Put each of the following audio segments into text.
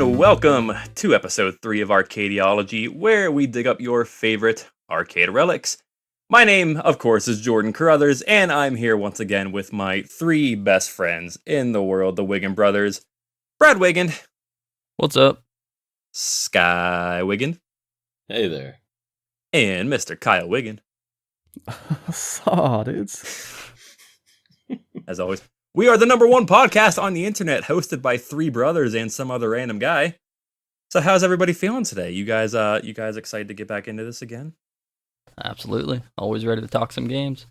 and welcome to episode 3 of Arcadiology, where we dig up your favorite arcade relics. My name, of course, is Jordan Carruthers, and I'm here once again with my 3 best friends in the world, the Wiggin brothers. Brad Wiggin. What's up? Sky Wiggin. Hey there. And Mr. Kyle Wiggin. Saw, dudes. As always, we are the #1 podcast on the internet, hosted by 3 brothers and some other random guy. So how's everybody feeling today? You guys excited to get back into this again? Absolutely. Always ready to talk some games.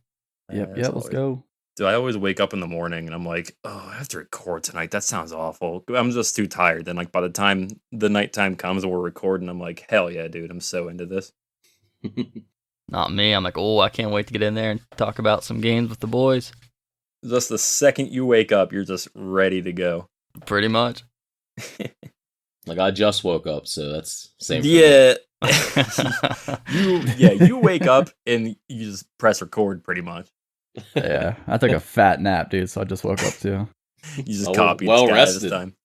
Yep, let's go. Dude, I always wake up in the morning and I'm like, oh, I have to record tonight. That sounds awful. I'm just too tired. Then, like, by the time the nighttime comes and we're recording, I'm like, hell yeah, dude, I'm so into this. Not me. I'm like, oh, I can't wait to get in there and talk about some games with the boys. Just the second you wake up, you're just ready to go. Pretty much. Like, I just woke up, so that's same. Yeah. You wake up and you just press record pretty much. Yeah, I took a fat nap, dude, so I just woke up too. You just copied well this guy rested this time.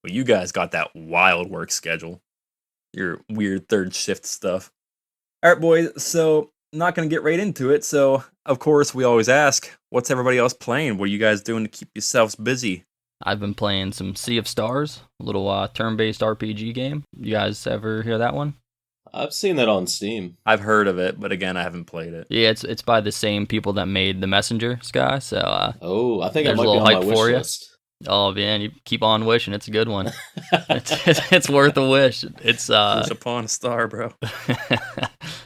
Well, you guys got that wild work schedule. Your weird third shift stuff. All right, boys, so not going to get right into it. So, of course, we always ask, what's everybody else playing? What are you guys doing to keep yourselves busy? I've been playing some Sea of Stars, a little turn-based RPG game. You guys ever hear that one? I've seen that on Steam. I've heard of it, but again, I haven't played it. Yeah, it's by the same people that made The Messenger, Sky. So I think there's it might a be little on my hype wish for you. list. Oh man, you keep on wishing. It's a good one. it's worth a wish. It's Wish upon a star, bro.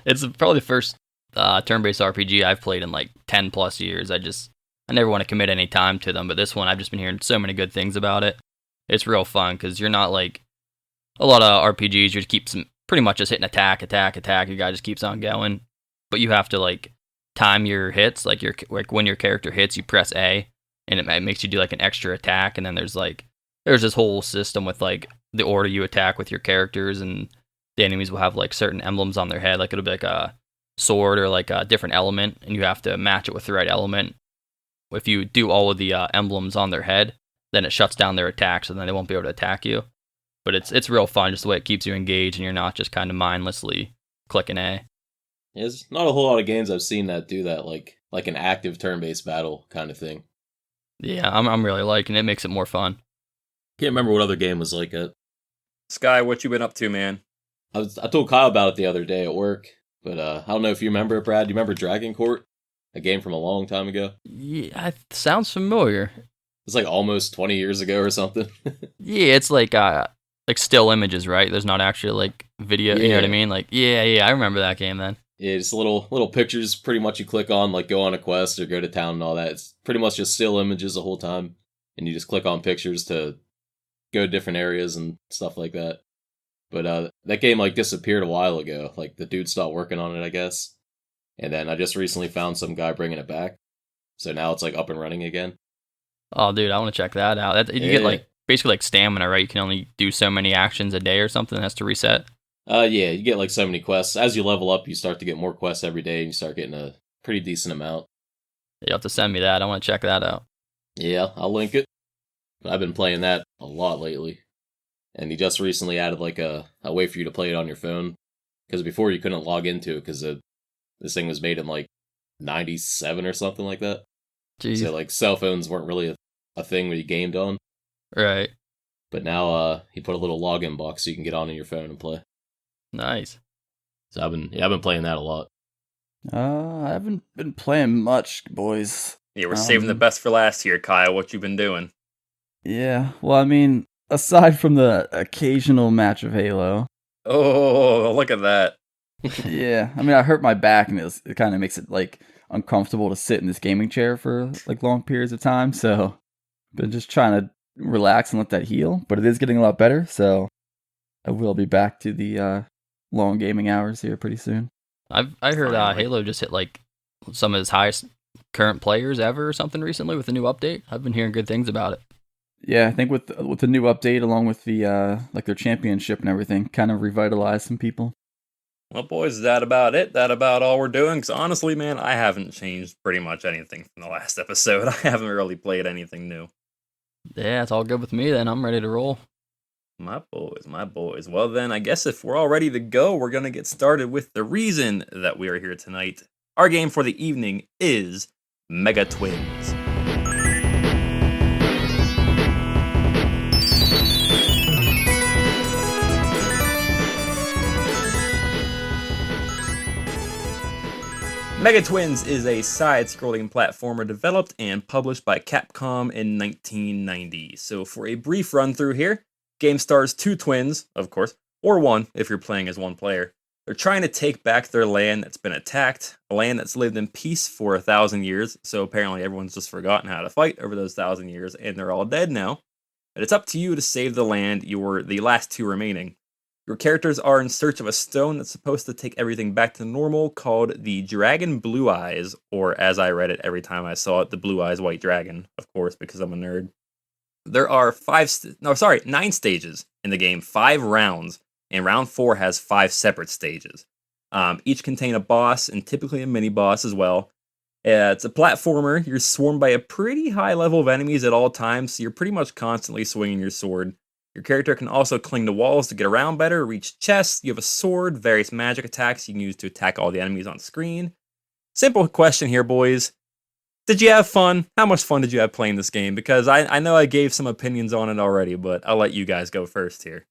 It's probably the first turn-based RPG I've played in like 10 plus years. I never want to commit any time to them, but this one I've just been hearing so many good things about it. It's real fun because you're not like a lot of RPGs. You just keep pretty much just hitting attack. Your guy just keeps on going, but you have to like time your hits. Like when your character hits, you press A, and it makes you do like an extra attack. And then there's this whole system with like the order you attack with your characters, and the enemies will have like certain emblems on their head. Like it'll be like a sword or like a different element, and you have to match it with the right element. If you do all of the emblems on their head, then it shuts down their attack, so then they won't be able to attack you. But it's real fun, just the way it keeps you engaged, and you're not just kind of mindlessly clicking A. There's not a whole lot of games I've seen that do that, like an active turn-based battle kind of thing. Yeah, I'm really liking it. It makes it more fun. Can't remember what other game was like it. Sky, what you been up to, man? I told Kyle about it the other day at work, but I don't know if you remember it, Brad. Do you remember Dragon Court? A game from a long time ago? Yeah, sounds familiar. It's like almost 20 years ago or something. Yeah, it's like still images, right? There's not actually like video, you know what I mean? Like, yeah, I remember that game then. Yeah, just little pictures pretty much you click on, like go on a quest or go to town and all that. It's pretty much just still images the whole time, and you just click on pictures to go to different areas and stuff like that. But that game like disappeared a while ago. Like the dude stopped working on it, I guess. And then I just recently found some guy bringing it back. So now it's like up and running again. Oh, dude, I want to check that out. You get like basically like stamina, right? You can only do so many actions a day or something. It has to reset. Yeah, you get like so many quests. As you level up, you start to get more quests every day, and you start getting a pretty decent amount. You have to send me that. I want to check that out. Yeah, I'll link it. I've been playing that a lot lately. And he just recently added like a way for you to play it on your phone. Because before you couldn't log into it because this thing was made in like 97 or something like that. Jeez. So like cell phones weren't really a thing when you gamed on. Right. But now he put a little login box so you can get on your phone and play. Nice. So I've been playing that a lot. I haven't been playing much, boys. Yeah, we're saving the best for last here, Kyle. What you been doing? Yeah, well, I mean, aside from the occasional match of Halo. Oh, look at that. Yeah, I mean, I hurt my back, and it kind of makes it like uncomfortable to sit in this gaming chair for like long periods of time. So I've been just trying to relax and let that heal. But it is getting a lot better, so I will be back to the long gaming hours here pretty soon. I heard Halo just hit like some of its highest current players ever or something recently with a new update. I've been hearing good things about it. Yeah, I think with the new update, along with the like their championship and everything, kind of revitalized some people. Well, boys, is that about it? That about all we're doing? Because honestly, man, I haven't changed pretty much anything from the last episode. I haven't really played anything new. Yeah, it's all good with me then. I'm ready to roll. My boys, my boys. Well, then, I guess if we're all ready to go, we're going to get started with the reason that we are here tonight. Our game for the evening is Mega Twins. Mega Twins is a side-scrolling platformer developed and published by Capcom in 1990. So for a brief run-through here, game stars two twins, of course, or one if you're playing as one player. They're trying to take back their land that's been attacked, a land that's lived in peace for 1,000 years, so apparently everyone's just forgotten how to fight over those 1,000 years, and they're all dead now. But it's up to you to save the land, you're the last two remaining. Your characters are in search of a stone that's supposed to take everything back to normal, called the Dragon Blue Eyes, or as I read it every time I saw it, the Blue Eyes White Dragon, of course, because I'm a nerd. There are 9 stages in the game, 5 rounds, and round 4 has 5 separate stages. Each contain a boss, and typically a mini-boss as well. It's a platformer. You're swarmed by a pretty high level of enemies at all times, so you're pretty much constantly swinging your sword. Your character can also cling to walls to get around better, reach chests. You have a sword, various magic attacks you can use to attack all the enemies on screen. Simple question here, boys. Did you have fun? How much fun did you have playing this game? Because I know I gave some opinions on it already, but I'll let you guys go first here.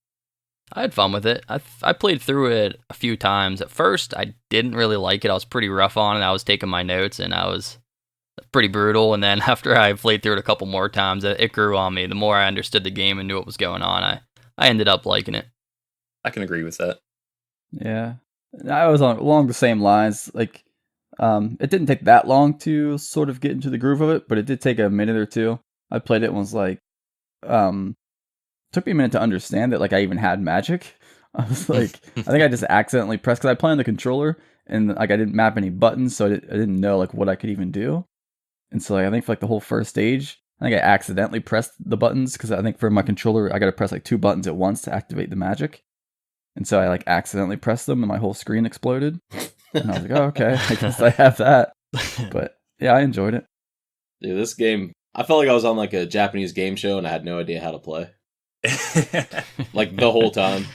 I had fun with it. I played through it a few times. At first, I didn't really like it. I was pretty rough on it. I was taking my notes, and I was pretty brutal. And then after I played through it a couple more times, it grew on me. The more I understood the game and knew what was going on, I ended up liking it. I can agree with that. Yeah, I was along the same lines. Like, it didn't take that long to sort of get into the groove of it, but it did take a minute or two. I played it and was like, took me a minute to understand that like I even had magic. I was like, I think I just accidentally pressed, because I play on the controller and like I didn't map any buttons, so I didn't know like what I could even do. And so like, I think for like the whole first stage, I think I accidentally pressed the buttons, because I think for my controller I got to press like 2 buttons at once to activate the magic. And so I like accidentally pressed them and my whole screen exploded. And I was like, oh, okay, I guess I have that. But yeah, I enjoyed it. Dude, this game, I felt like I was on like a Japanese game show and I had no idea how to play. Like the whole time.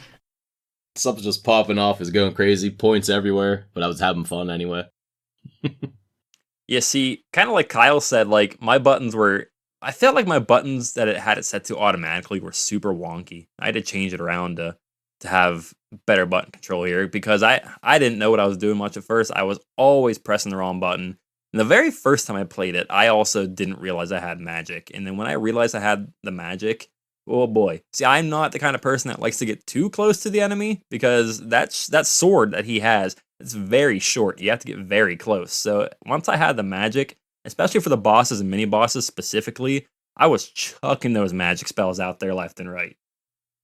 Something just popping off, is going crazy, points everywhere, but I was having fun anyway. Yeah, see, kind of like Kyle said, like I felt like my buttons that it had it set to automatically were super wonky. I had to change it around to have better button control here, because I didn't know what I was doing much at first. I was always pressing the wrong button. And the very first time I played it, I also didn't realize I had magic. And then when I realized I had the magic, oh boy. See, I'm not the kind of person that likes to get too close to the enemy, because that sword that he has, it's very short. You have to get very close. So once I had the magic, especially for the bosses and mini bosses specifically, I was chucking those magic spells out there left and right.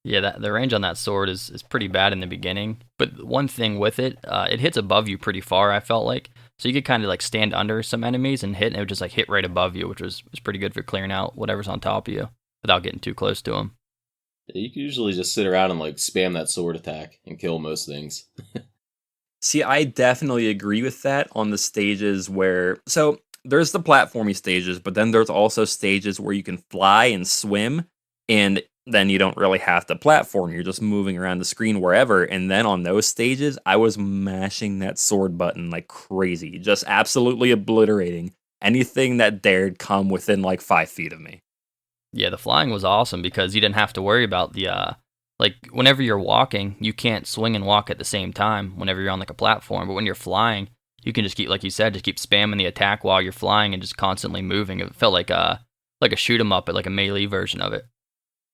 Yeah, the range on that sword is pretty bad in the beginning. But one thing with it, it hits above you pretty far, I felt like. So you could kind of like stand under some enemies and hit, and it would just like hit right above you, which was pretty good for clearing out whatever's on top of you without getting too close to them. Yeah, you can usually just sit around and like spam that sword attack and kill most things. See, I definitely agree with that on the stages where... So, there's the platformy stages, but then there's also stages where you can fly and swim, and then you don't really have to platform. You're just moving around the screen wherever, and then on those stages, I was mashing that sword button like crazy, just absolutely obliterating anything that dared come within like 5 feet of me. Yeah, the flying was awesome because you didn't have to worry about the, like, whenever you're walking, you can't swing and walk at the same time whenever you're on, like, a platform. But when you're flying, you can just keep, like you said, just keep spamming the attack while you're flying and just constantly moving. It felt like a shoot 'em up, but like a melee version of it.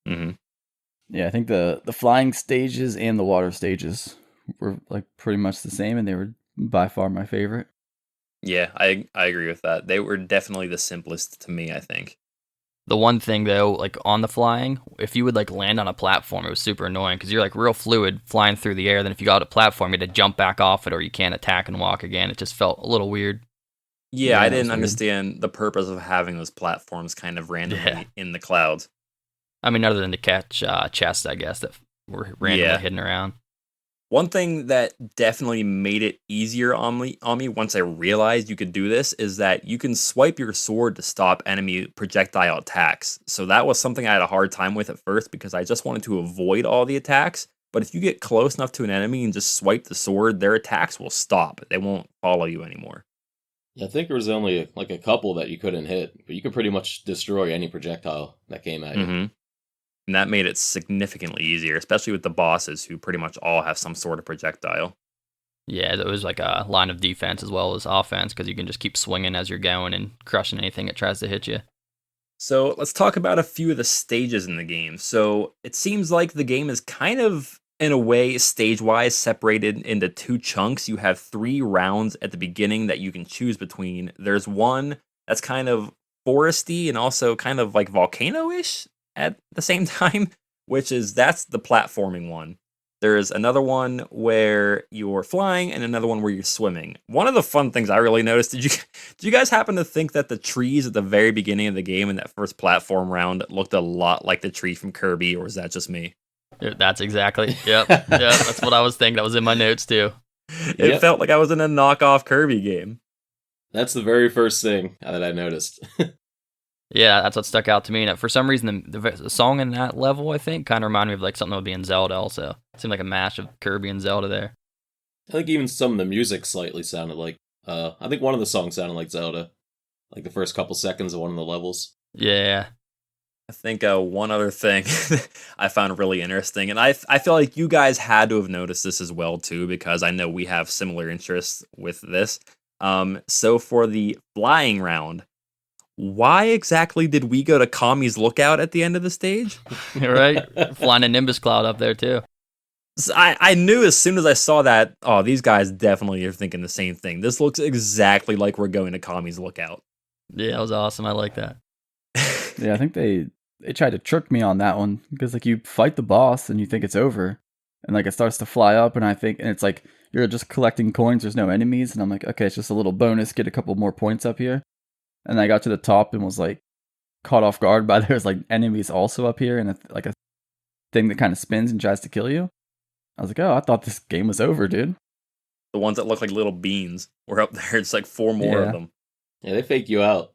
Mm-hmm. Yeah, I think the flying stages and the water stages were, like, pretty much the same, and they were by far my favorite. Yeah, I agree with that. They were definitely the simplest to me, I think. The one thing, though, like, on the flying, if you would, like, land on a platform, it was super annoying, because you're, like, real fluid flying through the air. Then if you got a platform, you had to jump back off it, or you can't attack and walk again. It just felt a little weird. Yeah, I didn't understand the purpose of having those platforms kind of randomly in the clouds. I mean, other than to catch chests, I guess, that were randomly hidden around. One thing that definitely made it easier on me once I realized you could do this is that you can swipe your sword to stop enemy projectile attacks. So that was something I had a hard time with at first because I just wanted to avoid all the attacks. But if you get close enough to an enemy and just swipe the sword, their attacks will stop. They won't follow you anymore. Yeah, I think there was only like a couple that you couldn't hit, but you could pretty much destroy any projectile that came at you. Mm-hmm. And that made it significantly easier, especially with the bosses who pretty much all have some sort of projectile. Yeah, it was like a line of defense as well as offense because you can just keep swinging as you're going and crushing anything that tries to hit you. So let's talk about a few of the stages in the game. So it seems like the game is kind of, in a way, stage-wise separated into two chunks. You have 3 rounds at the beginning that you can choose between. There's one that's kind of foresty and also kind of like volcano-ish at the same time, that's the platforming one. There's another one where you're flying and another one where you're swimming. One of the fun things I really noticed, did you guys happen to think that the trees at the very beginning of the game in that first platform round looked a lot like the tree from Kirby, or was that just me? That's exactly. Yep. Yeah, that's what I was thinking. That was in my notes too. It Yep. felt like I was in a knockoff Kirby game. That's the very first thing that I noticed. Yeah, that's what stuck out to me. And for some reason, the song in that level, I think, kind of reminded me of like something that would be in Zelda also. It seemed like a mash of Kirby and Zelda there. I think even some of the music slightly sounded like, I think one of the songs sounded like Zelda. Like the first couple seconds of one of the levels. Yeah. I think one other thing I found really interesting, and I feel like you guys had to have noticed this as well too, because I know we have similar interests with this. So for the flying round, why exactly did we go to Kami's Lookout at the end of the stage? Right? Flying a Nimbus Cloud up there too. So I knew as soon as I saw that, oh, these guys definitely are thinking the same thing. This looks exactly like we're going to Kami's Lookout. Yeah, that was awesome. I like that. Yeah, I think they tried to trick me on that one because like you fight the boss and you think it's over, and like it starts to fly up, and it's like you're just collecting coins. There's no enemies, and I'm like, okay, it's just a little bonus. Get a couple more points up here, and I got to the top and was like caught off guard by there's like enemies also up here, and like a thing that kind of spins and tries to kill you. I was like, oh, I thought this game was over, dude. The ones that look like little beans were up there. It's like 4 more of them. Yeah, they fake you out.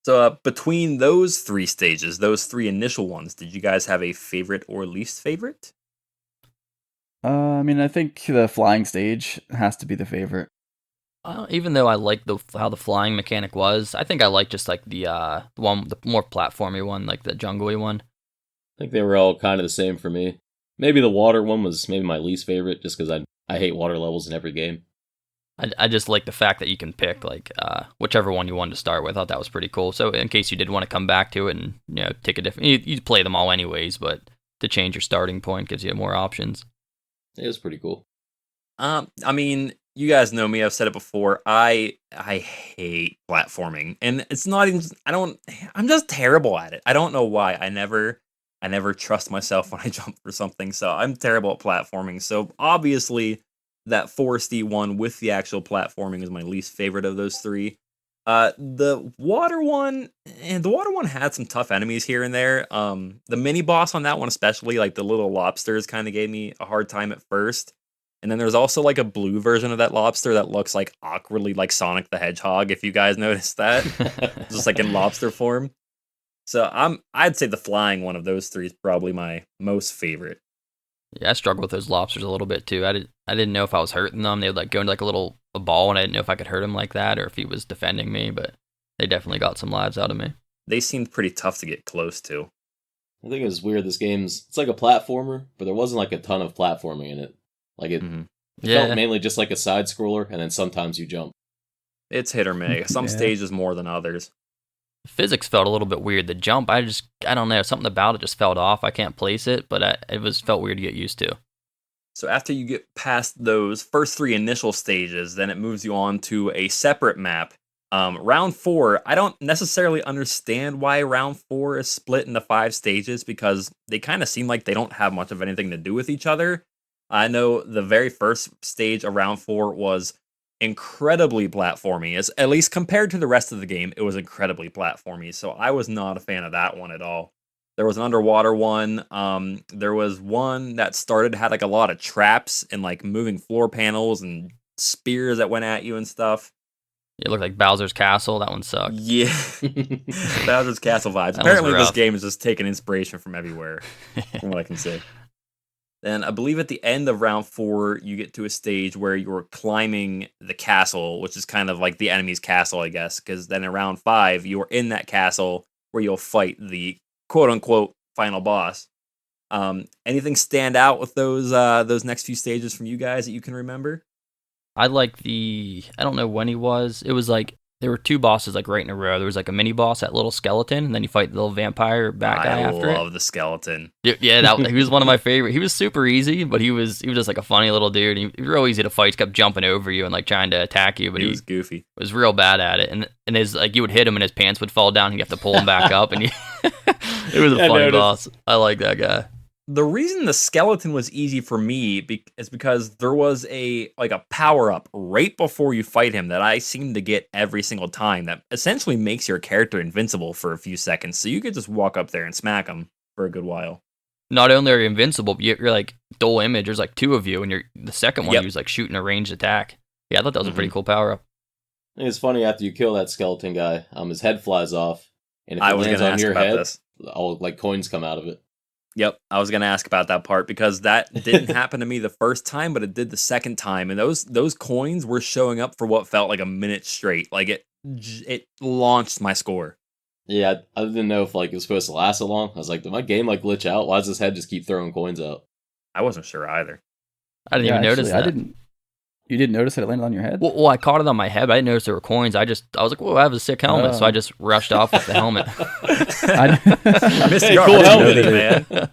So between those 3 stages, those 3 initial ones, did you guys have a favorite or least favorite? I mean, I think the flying stage has to be the favorite. Even though I like how the flying mechanic was, I think I like just like the more platformy one, like the jungly one. I think they were all kind of the same for me. Maybe the water one was maybe my least favorite, just because I hate water levels in every game. I just like the fact that you can pick like whichever one you wanted to start with. I thought that was pretty cool. So in case you did want to come back to it and take a different, you play them all anyways, but to change your starting point gives you more options. It was pretty cool. I mean, you guys know me. I've said it before. I hate platforming, and it's not even. I'm just terrible at it. I don't know why. I never trust myself when I jump for something. So I'm terrible at platforming. So obviously, that foresty one with the actual platforming is my least favorite of those 3. The water one had some tough enemies here and there. The mini boss on that one, especially like the little lobsters, kind of gave me a hard time at first. And then there's also like a blue version of that lobster that looks like awkwardly like Sonic the Hedgehog. If you guys noticed that, just like in lobster form. So I'd say the flying one of those 3 is probably my most favorite. Yeah, I struggled with those lobsters a little bit too. I didn't know if I was hurting them. They would like go into like a ball, and I didn't know if I could hurt him like that or if he was defending me. But they definitely got some lives out of me. They seemed pretty tough to get close to. I think it was weird. It's like a platformer, but there wasn't like a ton of platforming in it. Like it felt mainly just like a side scroller, and then sometimes you jump. It's hit or miss. Some stages more than others. Physics felt a little bit weird. The jump, I don't know, something about it just felt off. I can't place it, but it felt weird to get used to. So after you get past those first 3 initial stages, then it moves you on to a separate map. Round 4, I don't necessarily understand why round 4 is split into 5 stages because they kind of seem like they don't have much of anything to do with each other. I know the very first stage of round 4 was incredibly platformy, at least compared to the rest of the game. It was incredibly platformy, so I was not a fan of that one at all. There was an underwater one. There was one that had like a lot of traps and like moving floor panels and spears that went at you and stuff. It looked like Bowser's Castle. That one sucked. Yeah, Bowser's Castle vibes. That Apparently, was this rough. game is just taking inspiration from everywhere, from what I can see. Then I believe at the end of round 4, you get to a stage where you're climbing the castle, which is kind of like the enemy's castle, I guess. Because then in round 5, you're in that castle where you'll fight the quote unquote final boss. Anything stand out with those next few stages from you guys that you can remember? I like I don't know when he was. It was like there were 2 bosses like right in a row. There was like a mini boss, that little skeleton, and then you fight the little vampire bat guy after it. I love the skeleton. Yeah, he was one of my favorite. He was super easy, but he was just like a funny little dude. He was real easy to fight. He kept jumping over you and like trying to attack you, but He was goofy. was real bad at it. And his like you would hit him and his pants would fall down. And you have to pull him back up, and it was a funny boss. I like that guy. The reason the skeleton was easy for me is because there was a power up right before you fight him that I seem to get every single time that essentially makes your character invincible for a few seconds. So you could just walk up there and smack him for a good while. Not only are you invincible, but you're like dual image. There's like 2 of you, and the second one Yep. you was like shooting a ranged attack. Yeah, I thought that was a pretty cool power up. I think it's funny after you kill that skeleton guy, his head flies off, and if I it was lands gonna on ask your about head, this. all like coins come out of it. Yep, I was gonna ask about that part because that didn't happen to me the first time, but it did the second time, and those coins were showing up for what felt like a minute straight. Like it launched my score. Yeah, I didn't know if like it was supposed to last so long. I was like, did my game like glitch out? Why does this head just keep throwing coins out? I wasn't sure either. I didn't even notice that. I didn't. You didn't notice that it landed on your head? Well, I caught it on my head, but I didn't notice there were coins. I was like, "Whoa, I have a sick helmet," so I just rushed off with the helmet. Missed Hey, your cool opportunity, helmet. man.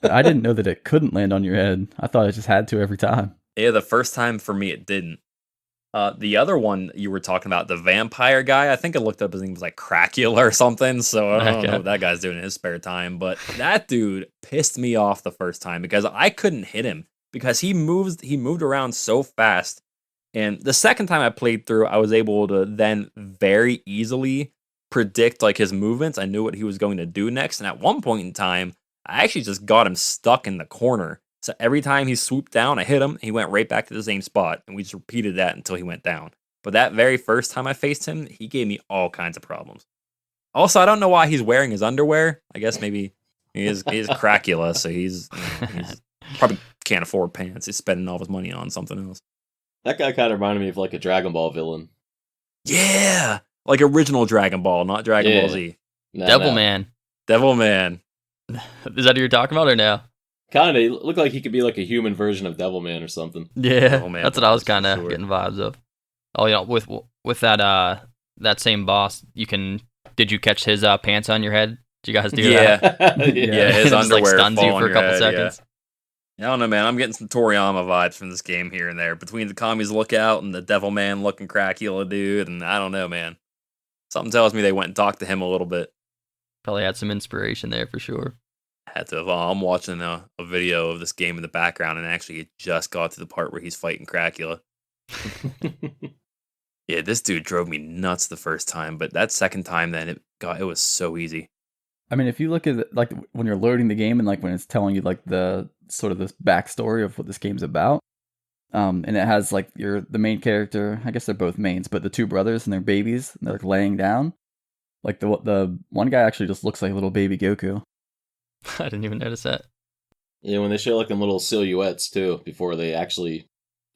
I didn't know that it couldn't land on your head. I thought it just had to every time. Yeah, the first time for me it didn't. The other one you were talking about, the vampire guy, I think I looked up his name was like Cracula or something, so I don't know what that guy's doing in his spare time, but that dude pissed me off the first time because I couldn't hit him because he moved around so fast. And the second time I played through, I was able to then very easily predict like his movements. I knew what he was going to do next, and at one point in time, I actually just got him stuck in the corner. So every time he swooped down, I hit him, he went right back to the same spot, and we just repeated that until he went down. But that very first time I faced him, he gave me all kinds of problems. Also, I don't know why he's wearing his underwear. I guess maybe he is Cracula, so he's probably can't afford pants. He's spending all his money on something else. That guy kind of reminded me of like a Dragon Ball villain. Yeah, like original Dragon Ball, not Dragon Ball Z. Devilman. Devilman. Is that who you're talking about or no? Kind of. He looked like he could be like a human version of Devilman or something. Yeah, Devilman that's what I was for kind of sure. getting vibes of. Oh yeah, with that same boss, did you catch his pants on your head? Did you guys do that? Yeah, his Just, like, underwear stuns fall you on for a your couple head, seconds. Yeah. I don't know, man. I'm getting some Toriyama vibes from this game here and there. Between the Kami's Lookout and the Devilman looking Cracula dude, and I don't know, man. Something tells me they went and talked to him a little bit. Probably had some inspiration there for sure. Had to have. I'm watching a video of this game in the background, and actually it just got to the part where he's fighting Cracula. Yeah, this dude drove me nuts the first time, but that second time, then it was so easy. I mean, if you look at it, like when you're loading the game and like when it's telling you like the sort of this backstory of what this game's about, and it has like the main character. I guess they're both mains, but the 2 brothers and their babies, and they're like laying down. Like the one guy actually just looks like little baby Goku. I didn't even notice that. Yeah, when they show like in little silhouettes too, before they actually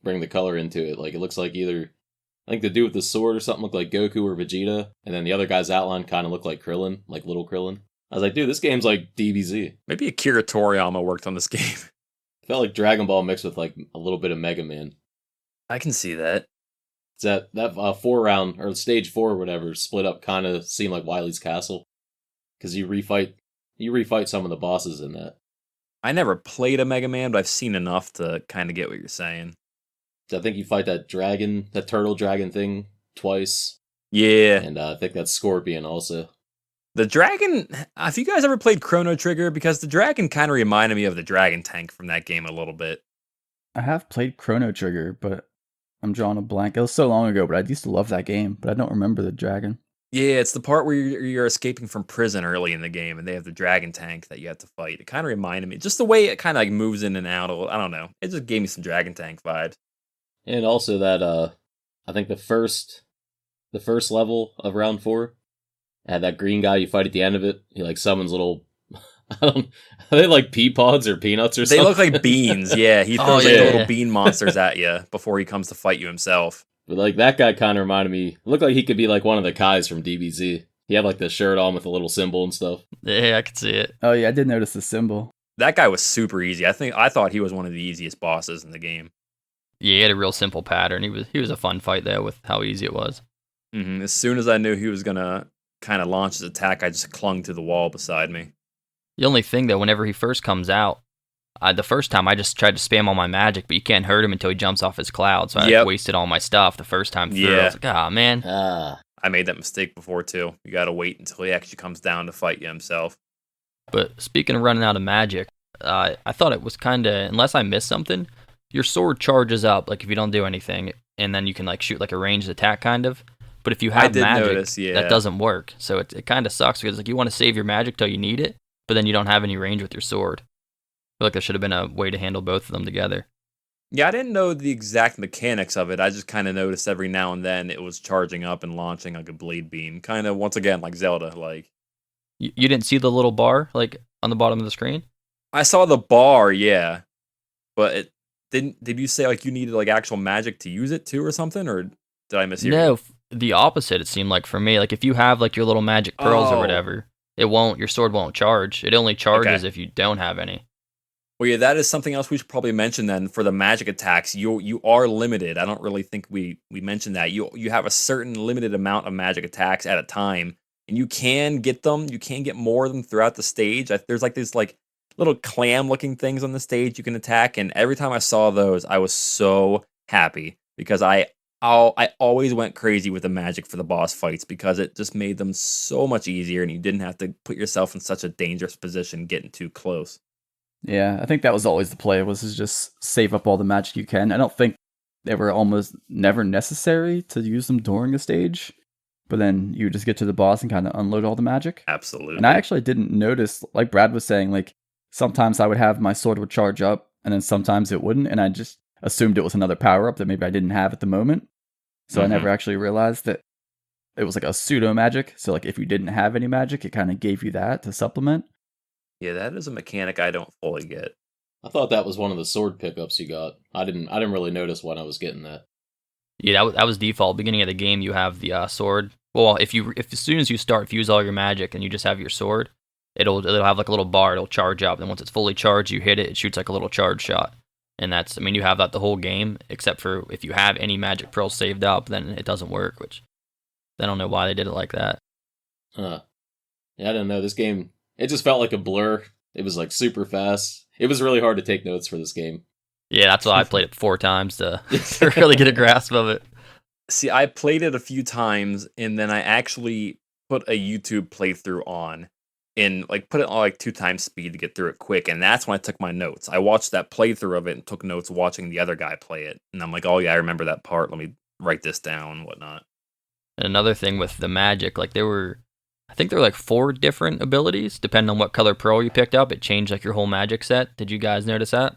bring the color into it, like it looks like either I think the dude with the sword or something looked like Goku or Vegeta, and then the other guy's outline kind of looked like Krillin, like little Krillin. I was like, dude, this game's like DBZ. Maybe Akira Toriyama worked on this game. It felt like Dragon Ball mixed with like a little bit of Mega Man. I can see that. It's that 4-round or stage 4 or whatever split up kind of seemed like Wily's Castle because you refight some of the bosses in that. I never played a Mega Man, but I've seen enough to kind of get what you're saying. I think you fight that turtle dragon thing twice. Yeah. And I think that's Scorpion also. The dragon, have you guys ever played Chrono Trigger? Because the dragon kind of reminded me of the dragon tank from that game a little bit. I have played Chrono Trigger, but I'm drawing a blank. It was so long ago, but I used to love that game, but I don't remember the dragon. Yeah, it's the part where you're escaping from prison early in the game, and they have the dragon tank that you have to fight. It kind of reminded me, just the way it kind of like moves in and out. I don't know. It just gave me some dragon tank vibes. And also that I think the first level of round 4 had that green guy you fight at the end of it. He like summons little I don't are they like pea pods or peanuts or They something? look like beans. Yeah, he Oh, throws like yeah. the little bean monsters at you before he comes to fight you himself. But like that guy kind of reminded me. Looked like he could be like one of the Kais from DBZ. He had like the shirt on with a little symbol and stuff. Yeah, I could see it. Oh yeah, I did notice the symbol. That guy was super easy. I thought he was one of the easiest bosses in the game. Yeah, he had a real simple pattern. He was a fun fight though with how easy it was. As soon as I knew he was gonna kind of launch his attack, I just clung to the wall beside me. The only thing though, whenever he first comes out, the first time I just tried to spam all my magic, but you can't hurt him until he jumps off his cloud. So I wasted all my stuff the first time through. Yeah. I was like, ah, man. I made that mistake before too. You gotta wait until he actually comes down to fight you himself. But speaking of running out of magic, I thought it was kind of, unless I missed something, your sword charges up like if you don't do anything, and then you can like shoot like a ranged attack kind of. But if you I have did magic, notice, yeah. that doesn't work. So it kind of sucks because like you want to save your magic till you need it, but then you don't have any range with your sword. I feel like there should have been a way to handle both of them together. Yeah, I didn't know the exact mechanics of it. I just kind of noticed every now and then it was charging up and launching like a blade beam. Kind of, once again, like Zelda. Like You didn't see the little bar like on the bottom of the screen? I saw the bar, yeah. But it didn't. Did you say like you needed like actual magic to use it too or something? Or did I mishear you? No, the opposite it seemed like for me. Like if you have like your little magic pearls or Oh. whatever, your sword won't charge. It only charges if you don't have any. Well, yeah, that is something else we should probably mention then. For the magic attacks, you are limited. I don't really think we mentioned that. You have a certain limited amount of magic attacks at a time, and you can get them. You can get more of them throughout the stage. There's like these like little clam-looking things on the stage you can attack, and every time I saw those, I was so happy because I always went crazy with the magic for the boss fights because it just made them so much easier, and you didn't have to put yourself in such a dangerous position getting too close. Yeah, I think that was always the play, was to just save up all the magic you can. I don't think they were almost never necessary to use them during a stage, but then you just get to the boss and kind of unload all the magic. Absolutely. And I actually didn't notice, like Brad was saying, like sometimes I would have my sword would charge up and then sometimes it wouldn't, and I just assumed it was another power up that maybe I didn't have at the moment. So I never actually realized that it was like a pseudo magic. So like if you didn't have any magic, it kind of gave you that to supplement. Yeah, that is a mechanic I don't fully get. I thought that was one of the sword pickups you got. I didn't really notice when I was getting that. Yeah, that was default. Beginning of the game, you have the sword. Well, if as soon as you start, if you use all your magic and you just have your sword, it'll have like a little bar. It'll charge up, and once it's fully charged, you hit it. It shoots like a little charge shot, and that's. I mean, you have that the whole game, except for if you have any magic pearls saved up, then it doesn't work. Which I don't know why they did it like that. Huh. Yeah, I didn't know this game. It just felt like a blur. It was like super fast. It was really hard to take notes for this game. Yeah, that's why I played it 4 times to really get a grasp of it. See, I played it a few times, and then I actually put a YouTube playthrough on and like put it on like 2 times speed to get through it quick, and that's when I took my notes. I watched that playthrough of it and took notes watching the other guy play it, and I'm like, oh yeah, I remember that part. Let me write this down and whatnot. And another thing with the magic, like I think there were like 4 different abilities, depending on what color pearl you picked up. It changed like your whole magic set. Did you guys notice that?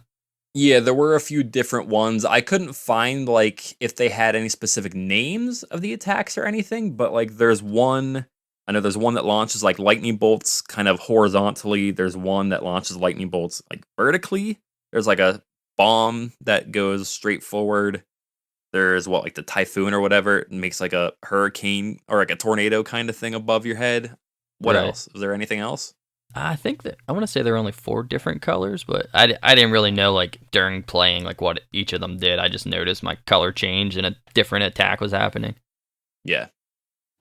Yeah, there were a few different ones. I couldn't find like if they had any specific names of the attacks or anything, but like there's one. I know there's one that launches like lightning bolts kind of horizontally. There's one that launches lightning bolts like vertically. There's like a bomb that goes straight forward. There's like the typhoon or whatever. It makes like a hurricane or like a tornado kind of thing above your head. What Right. else? Was there anything else? I think that I want to say there were only 4 different colors, but I didn't really know like during playing like what each of them did. I just noticed my color change and a different attack was happening. Yeah.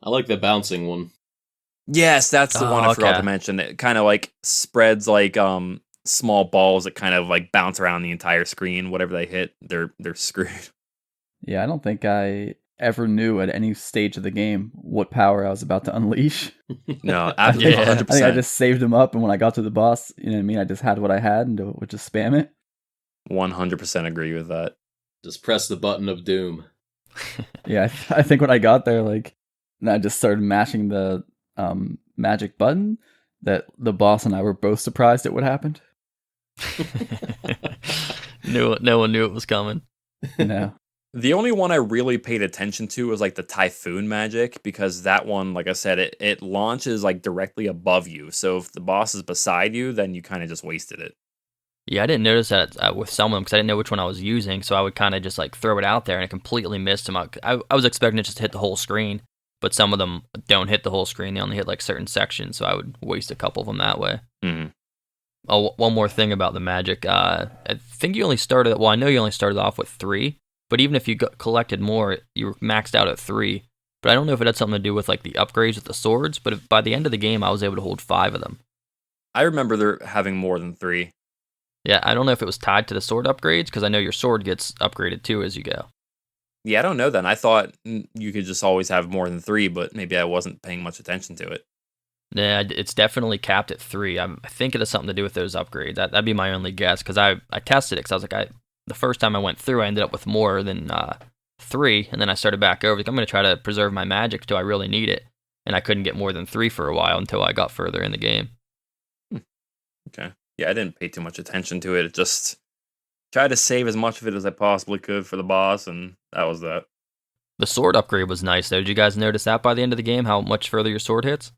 I like the bouncing one. Yes, that's the Oh, one I forgot okay. to mention. It kind of like spreads like small balls that kind of like bounce around the entire screen. Whatever they hit, they're screwed. Yeah, I don't think I ever knew at any stage of the game what power I was about to unleash. No, absolutely, Yeah. 100%. I think I just saved them up, and when I got to the boss, you know what I mean? I just had what I had and would just spam it. 100% agree with that. Just press the button of doom. Yeah, I think when I got there, like and I just started mashing the magic button, that the boss and I were both surprised at what happened. No one knew it was coming. No. The only one I really paid attention to was like the typhoon magic, because that one, like I said, it launches like directly above you. So if the boss is beside you, then you kind of just wasted it. Yeah, I didn't notice that with some of them because I didn't know which one I was using, so I would kind of just like throw it out there and it completely missed them. I was expecting it just to hit the whole screen, but some of them don't hit the whole screen. They only hit like certain sections, so I would waste a couple of them that way. Mm-hmm. Oh, one more thing about the magic. I think you only started. Well, I know you only started off with 3, but even if you collected more, you were maxed out at 3. But I don't know if it had something to do with like the upgrades with the swords. But by the end of the game, I was able to hold 5 of them. I remember there having more than 3. Yeah, I don't know if it was tied to the sword upgrades, because I know your sword gets upgraded too as you go. Yeah, I don't know then. I thought you could just always have more than 3, but maybe I wasn't paying much attention to it. Yeah, it's definitely capped at 3. I think it has something to do with those upgrades. That'd be my only guess, because I tested it, because I was like, the first time I went through, I ended up with more than 3, and then I started back over. Like, I'm going to try to preserve my magic until I really need it, and I couldn't get more than 3 for a while until I got further in the game. Okay. Yeah, I didn't pay too much attention to it. Just tried to save as much of it as I possibly could for the boss, and that was that. The sword upgrade was nice, though. Did you guys notice that by the end of the game, how much further your sword hits?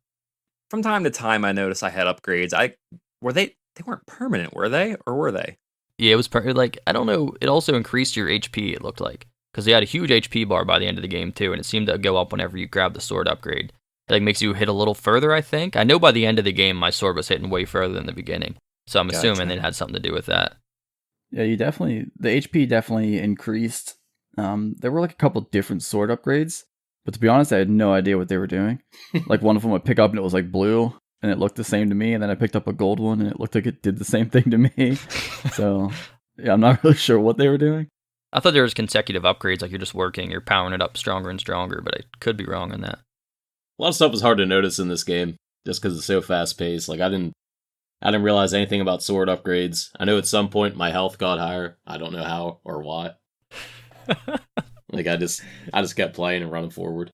From time to time, I noticed I had upgrades. They weren't permanent, were they? Or were they? Yeah, it was like, I don't know. It also increased your HP, it looked like, because they had a huge HP bar by the end of the game, too, and it seemed to go up whenever you grab the sword upgrade. It like makes you hit a little further, I think. I know by the end of the game, my sword was hitting way further than the beginning. So I'm assuming it had something to do with that. Yeah, the HP definitely increased. There were like a couple different sword upgrades, but to be honest, I had no idea what they were doing. Like one of them would pick up and it was like blue and it looked the same to me, and then I picked up a gold one and it looked like it did the same thing to me. So yeah, I'm not really sure what they were doing. I thought there was consecutive upgrades, like you're just working, you're powering it up stronger and stronger, but I could be wrong on that. A lot of stuff was hard to notice in this game, just because it's so fast paced. Like I didn't realize anything about sword upgrades. I know at some point my health got higher. I don't know how or why. Like I just kept playing and running forward.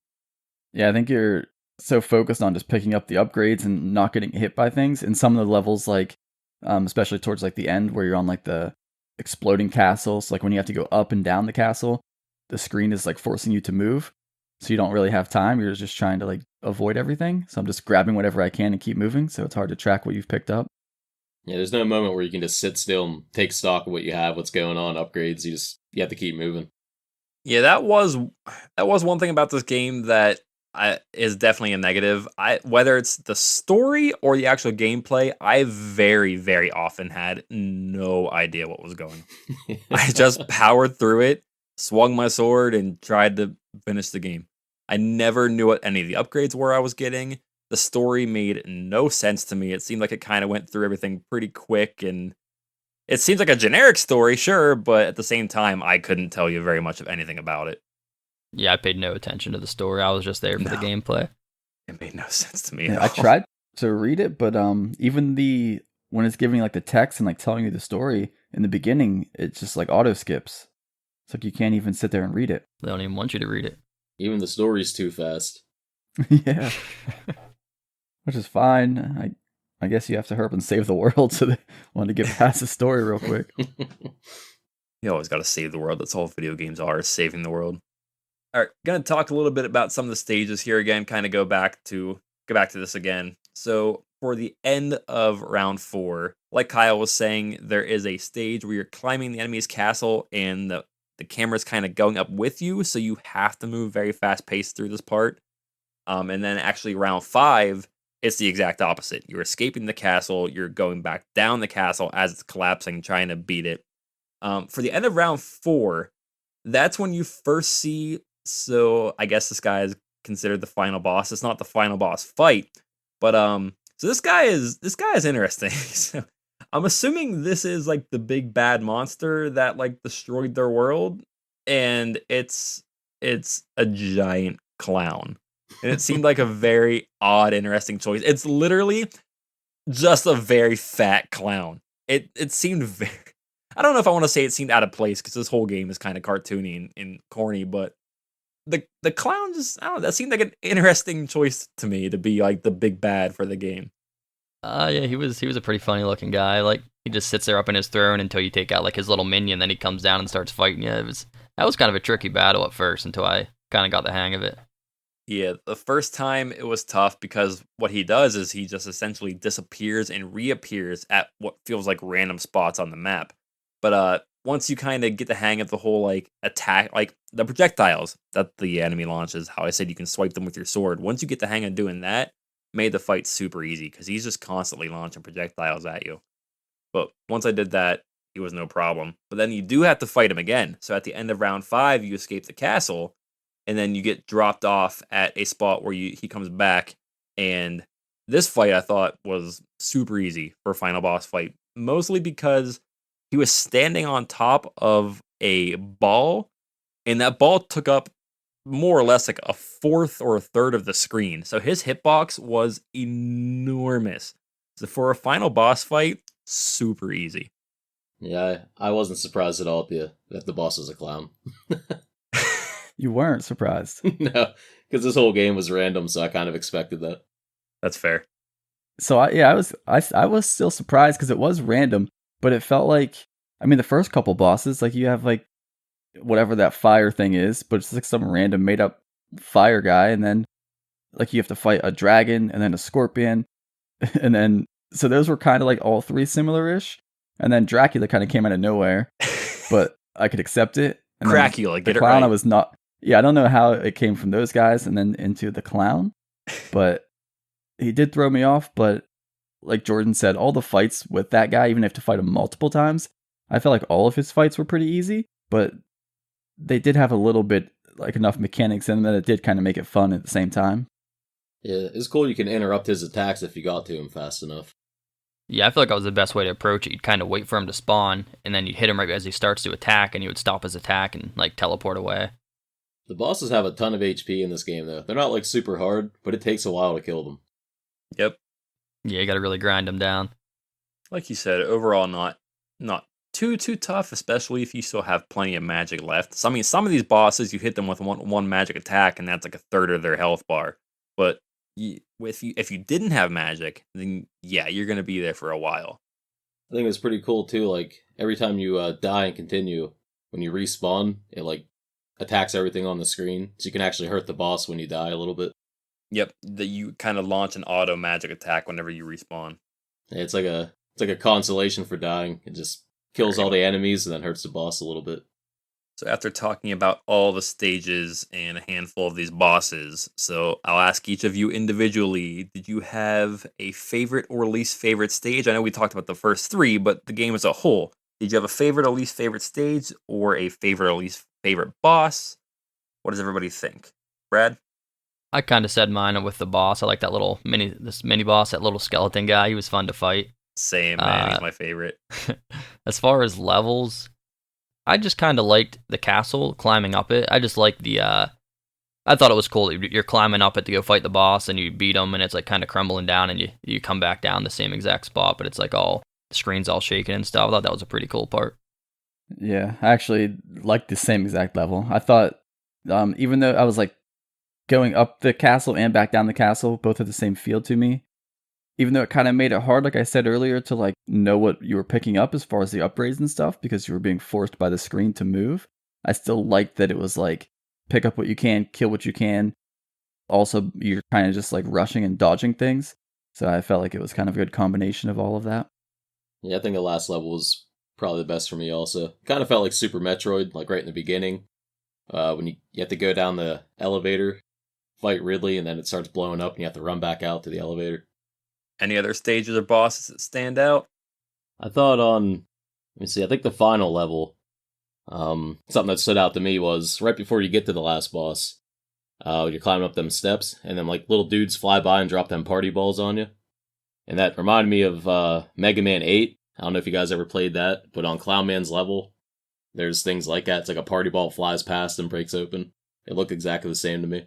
Yeah, I think you're so focused on just picking up the upgrades and not getting hit by things. In some of the levels, like especially towards like the end where you're on like the exploding castles, like when you have to go up and down the castle, the screen is like forcing you to move. So you don't really have time. You're just trying to like avoid everything. So I'm just grabbing whatever I can and keep moving. So it's hard to track what you've picked up. Yeah, there's no moment where you can just sit still and take stock of what you have, what's going on, upgrades. You have to keep moving. Yeah, that was one thing about this game that is definitely a negative. Whether it's the story or the actual gameplay, I very, very often had no idea what was going on. I just powered through it, swung my sword, and tried to finish the game. I never knew what any of the upgrades were I was getting. The story made no sense to me. It seemed like it kind of went through everything pretty quick, and it seems like a generic story, sure, but at the same time, I couldn't tell you very much of anything about it. Yeah, I paid no attention to the story. I was just there for the gameplay. It made no sense to me. Yeah, I tried to read it, but even when it's giving like the text and like telling you the story in the beginning, it's just like auto skips. It's like you can't even sit there and read it. They don't even want you to read it. Even the story's too fast. Yeah. Which is fine. I guess you have to hurry up and save the world, so they want to get past the story real quick. You always got to save the world. That's all video games are, is saving the world. All right, going to talk a little bit about some of the stages here again, kind of go back to this again. So for the end of round 4, like Kyle was saying, there is a stage where you're climbing the enemy's castle and the camera's kind of going up with you, so you have to move very fast paced through this part. And then actually round 5, it's the exact opposite. You're escaping the castle, you're going back down the castle as it's collapsing, trying to beat it. For the end of round 4, that's when you first see, so I guess this guy is considered the final boss. It's not the final boss fight, but so this guy is interesting. So I'm assuming this is like the big bad monster that like destroyed their world, and it's a giant clown. And it seemed like a very odd, interesting choice. It's literally just a very fat clown. It seemed very, I don't know if I want to say it seemed out of place, because this whole game is kind of cartoony and corny, but the clown just, I don't know, that seemed like an interesting choice to me to be like the big bad for the game. Yeah, he was a pretty funny looking guy. Like he just sits there up in his throne until you take out like his little minion, then he comes down and starts fighting you. That was kind of a tricky battle at first until I kind of got the hang of it. Yeah, the first time it was tough because what he does is he just essentially disappears and reappears at what feels like random spots on the map. But once you kind of get the hang of the whole like attack, like the projectiles that the enemy launches, how I said you can swipe them with your sword. Once you get the hang of doing that, made the fight super easy because he's just constantly launching projectiles at you. But once I did that, he was no problem. But then you do have to fight him again. So at the end of round 5, you escape the castle, and then you get dropped off at a spot where he comes back. And this fight I thought was super easy for a final boss fight, mostly because he was standing on top of a ball, and that ball took up more or less like a fourth or a third of the screen. So his hitbox was enormous. So for a final boss fight, super easy. Yeah, I wasn't surprised at all that the boss was a clown. You weren't surprised. No, because this whole game was random, so I kind of expected that. That's fair. So I was still surprised because it was random, but it felt like, I mean, the first couple bosses, like you have like whatever that fire thing is, but it's like some random made up fire guy, and then like you have to fight a dragon and then a scorpion, and then so those were kind of like all three similar-ish, and then Dracula kind of came out of nowhere, but I could accept it. And Cracula, the get it clown, right. I was not. Yeah, I don't know how it came from those guys and then into the clown, but he did throw me off. But like Jordan said, all the fights with that guy, even if you have to fight him multiple times, I felt like all of his fights were pretty easy, but they did have a little bit, like enough mechanics in them that it did kind of make it fun at the same time. Yeah, it's cool you can interrupt his attacks if you got to him fast enough. Yeah, I feel like that was the best way to approach it. You'd kind of wait for him to spawn, and then you'd hit him right as he starts to attack, and you would stop his attack and like teleport away. The bosses have a ton of HP in this game, though. They're not like super hard, but it takes a while to kill them. Yep. Yeah, you got to really grind them down. Like you said, overall not too tough, especially if you still have plenty of magic left. So, I mean, some of these bosses you hit them with one magic attack, and that's like a third of their health bar. But if you didn't have magic, then yeah, you're gonna be there for a while. I think it's pretty cool too. Like every time you die and continue, when you respawn, it like attacks everything on the screen, so you can actually hurt the boss when you die a little bit. Yep, that you kind of launch an auto magic attack whenever you respawn. It's like a consolation for dying. It just kills all the enemies and then hurts the boss a little bit. So after talking about all the stages and a handful of these bosses, so I'll ask each of you individually, did you have a favorite or least favorite stage? I know we talked about the first 3, but the game as a whole, did you have a favorite or least favorite stage or a favorite or least favorite boss? What does everybody think? Brad? I kind of said mine with the boss. I like that this mini boss, that little skeleton guy. He was fun to fight. Same, man. He's my favorite. As far as levels, I just kind of liked the castle, climbing up it. I just liked I thought it was cool. You're climbing up it to go fight the boss, and you beat him, and it's like kind of crumbling down, and you come back down the same exact spot, but it's like the screen's all shaking and stuff. I thought that was a pretty cool part. Yeah, I actually liked the same exact level. I thought, even though I was like going up the castle and back down the castle, both had the same feel to me. Even though it kind of made it hard, like I said earlier, to like know what you were picking up as far as the upgrades and stuff, because you were being forced by the screen to move. I still liked that it was like pick up what you can, kill what you can. Also, you're kind of just like rushing and dodging things. So I felt like it was kind of a good combination of all of that. Yeah, I think the last level was probably the best for me also. Kind of felt like Super Metroid, like right in the beginning. When you have to go down the elevator, fight Ridley, and then it starts blowing up and you have to run back out to the elevator. Any other stages or bosses that stand out? I thought let me see, I think the final level, something that stood out to me was right before you get to the last boss, you're climbing up them steps, and then like little dudes fly by and drop them party balls on you. And that reminded me of Mega Man 8. I don't know if you guys ever played that, but on Clown Man's level, there's things like that. It's like a party ball flies past and breaks open. It looked exactly the same to me.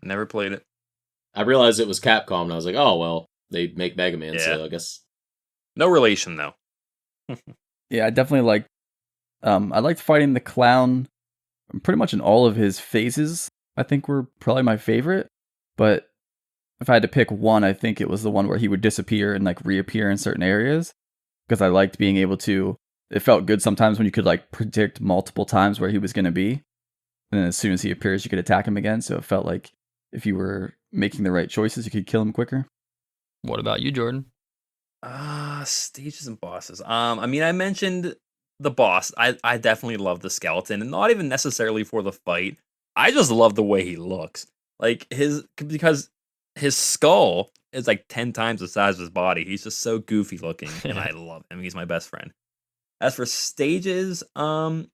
Never played it. I realized it was Capcom, and I was like, oh, well, they make Mega Man, Yeah. so I guess. No relation, though. Yeah, I definitely liked fighting the clown pretty much in all of his phases. I think were probably my favorite. But if I had to pick one, I think it was the one where he would disappear and like reappear in certain areas, because I liked being able to. It felt good sometimes when you could like predict multiple times where he was going to be, and then as soon as he appears, you could attack him again. So it felt like if you were making the right choices, you could kill him quicker. What about you, Jordan? Stages and bosses. I mean, I mentioned the boss. I definitely love the skeleton, and not even necessarily for the fight. I just love the way he looks. Like because his skull is like 10 times the size of his body. He's just so goofy looking, and I love him. He's my best friend. As for stages, I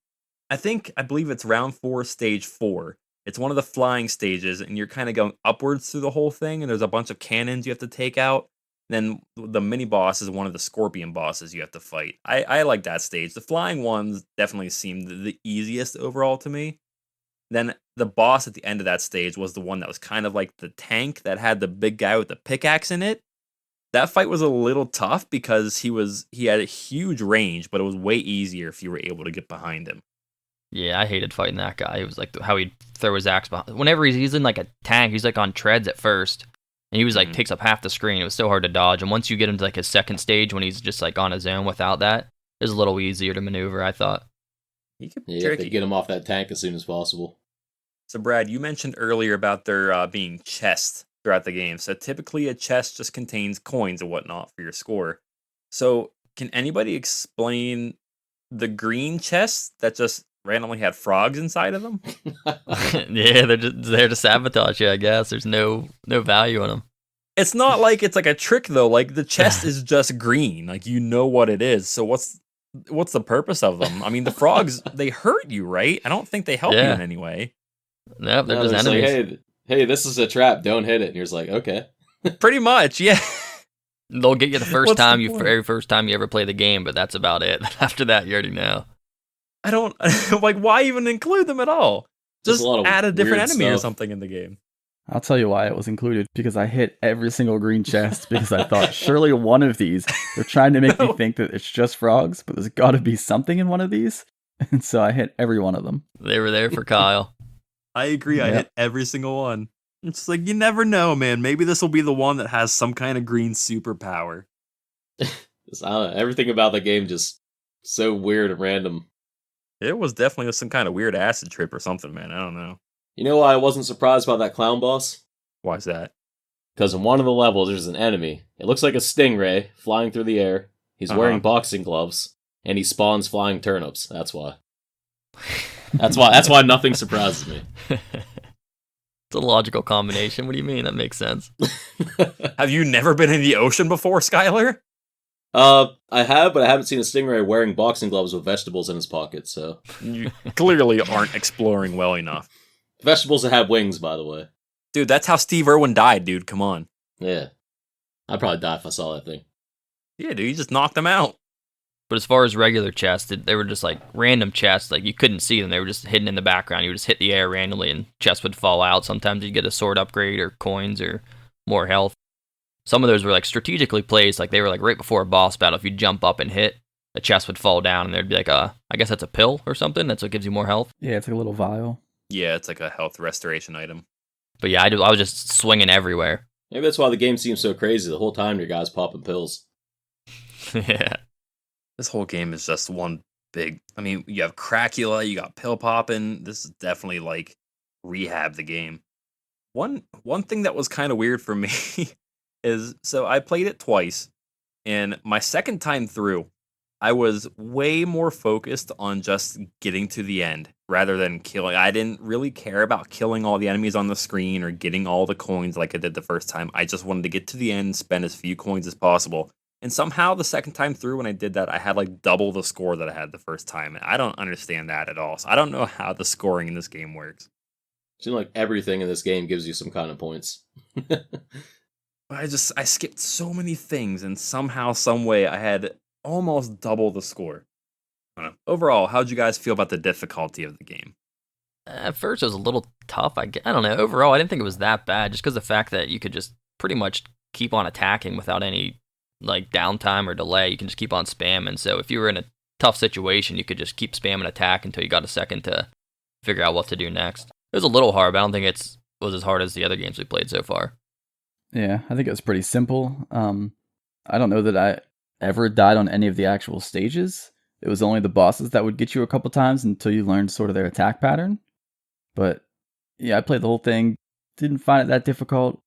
believe it's round 4, stage 4. It's one of the flying stages, and you're kind of going upwards through the whole thing, and there's a bunch of cannons you have to take out. Then the mini boss is one of the scorpion bosses you have to fight. I like that stage. The flying ones definitely seemed the easiest overall to me. Then the boss at the end of that stage was the one that was kind of like the tank that had the big guy with the pickaxe in it. That fight was a little tough because he had a huge range, but it was way easier if you were able to get behind him. Yeah, I hated fighting that guy. It was like how he'd throw his axe behind. Whenever he's in like a tank, he's like on treads at first. And he was like takes up half the screen. It was so hard to dodge. And once you get into like his second stage when he's just like on his own without that, it was a little easier to maneuver, I thought. You have to get him off that tank as soon as possible. So Brad, you mentioned earlier about there being chests throughout the game. So typically a chest just contains coins and whatnot for your score. So can anybody explain the green chests that just randomly had frogs inside of them? Yeah, they're just there to sabotage you, I guess. There's no value in them. It's not like it's like a trick though. Like the chest is just green. Like you know what it is. So what's the purpose of them? I mean, the frogs, they hurt you, right? I don't think they help you in any way. Nope, they're just enemies. Like, hey, this is a trap. Don't hit it. And you're just like, okay. Pretty much, yeah. They'll get you the first time very first time you ever play the game, but that's about it. After that, you already know. I don't like. Why even include them at all? Just add a different enemy or something in the game. I'll tell you why it was included, because I hit every single green chest because I thought surely one of these, they're trying to make me think that it's just frogs, but there's got to be something in one of these. And so I hit every one of them. They were there for Kyle. I agree. I hit every single one. It's like, you never know, man. Maybe this will be the one that has some kind of green superpower. I don't know, everything about the game just so weird and random. It was definitely some kind of weird acid trip or something, man. I don't know. You know why I wasn't surprised by that clown boss? Why's that? Because in one of the levels, there's an enemy. It looks like a stingray flying through the air. He's wearing boxing gloves, and he spawns flying turnips. That's why. That's why nothing surprises me. It's a logical combination. What do you mean? That makes sense. Have you never been in the ocean before, Skylar? I have, but I haven't seen a stingray wearing boxing gloves with vegetables in his pocket, so... You clearly aren't exploring well enough. Vegetables that have wings, by the way. Dude, that's how Steve Irwin died, dude. Come on. Yeah. I'd probably die if I saw that thing. Yeah, dude, you just knocked them out. But as far as regular chests, they were just like random chests. Like you couldn't see them. They were just hidden in the background. You would just hit the air randomly and chests would fall out. Sometimes you'd get a sword upgrade or coins or more health. Some of those were like strategically placed. Like they were like right before a boss battle. If you jump up and hit, a chest would fall down and there'd be like I guess that's a pill or something. That's what gives you more health. Yeah, it's like a little vial. Yeah, it's like a health restoration item. But yeah, I was just swinging everywhere. Maybe that's why the game seems so crazy. The whole time your guy's popping pills. Yeah. This whole game is just one big... I mean, you have Cracula, you got pill popping. This is definitely like rehab the game. One thing that was kind of weird for me is... So I played it twice, and my second time through, I was way more focused on just getting to the end rather than killing. I didn't really care about killing all the enemies on the screen or getting all the coins like I did the first time. I just wanted to get to the end, spend as few coins as possible. And somehow the second time through when I did that, I had like double the score that I had the first time. And I don't understand that at all. So I don't know how the scoring in this game works. It seems like everything in this game gives you some kind of points. I skipped so many things, and somehow, some way, I had almost double the score. I don't know. Overall, how'd you guys feel about the difficulty of the game? At first, it was a little tough. I don't know. Overall, I didn't think it was that bad, just because the fact that you could just pretty much keep on attacking without any like downtime or delay. You can just keep on spamming. So if you were in a tough situation, you could just keep spamming attack until you got a second to figure out what to do next. It was a little hard, but I don't think it was as hard as the other games we played so far. Yeah, I think it was pretty simple. I don't know that I ever died on any of the actual stages. It was only the bosses that would get you a couple times until you learned sort of their attack pattern. But yeah, I played the whole thing. Didn't find it that difficult.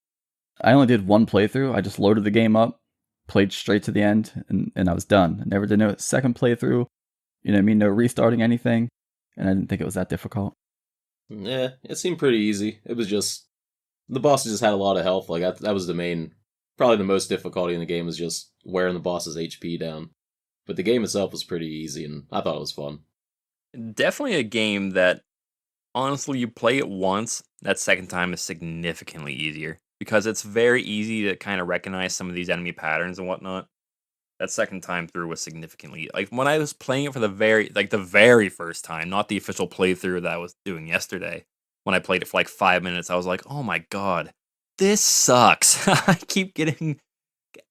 I only did one playthrough. I just loaded the game up, played straight to the end, and I was done. I never did no second playthrough. You know what I mean? No restarting anything. And I didn't think it was that difficult. Yeah, it seemed pretty easy. It was just the bosses just had a lot of health. Like that was the main, probably the most difficulty in the game was just wearing the boss's HP down. But the game itself was pretty easy, and I thought it was fun. Definitely a game that, honestly, you play it once, that second time is significantly easier. Because it's very easy to kind of recognize some of these enemy patterns and whatnot. That second time through was significantly, like, when I was playing it for the very first time, not the official playthrough that I was doing yesterday. When I played it for like 5 minutes, I was like, oh my god, this sucks. I keep getting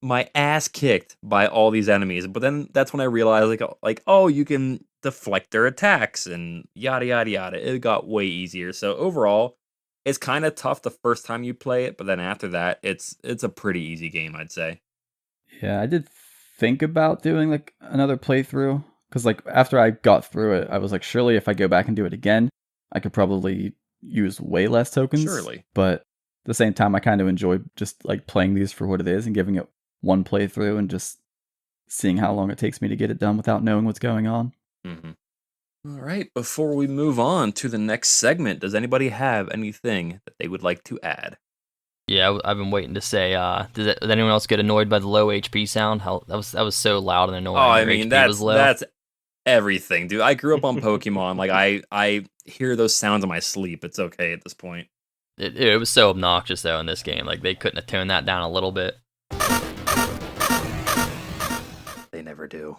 my ass kicked by all these enemies. But then that's when I realized, oh, you can deflect their attacks and yada yada yada. It got way easier. So overall, it's kind of tough the first time you play it, but then after that, it's a pretty easy game, I'd say. Yeah, I did think about doing like another playthrough because like after I got through it, I was like, surely if I go back and do it again, I could probably use way less tokens. Surely. But at the same time, I kind of enjoy just like playing these for what it is and giving it one playthrough and just seeing how long it takes me to get it done without knowing what's going on. Mm-hmm. All right, before we move on to the next segment, does anybody have anything that they would like to add? Yeah, I've been waiting to say. Did anyone else get annoyed by the low HP sound? How that was so loud and annoying. Oh, I Your mean HP was low. that's everything, dude. I grew up on Pokemon. Like I hear those sounds in my sleep. It's okay at this point. It was so obnoxious though in this game. Like they couldn't have toned that down a little bit. They never do.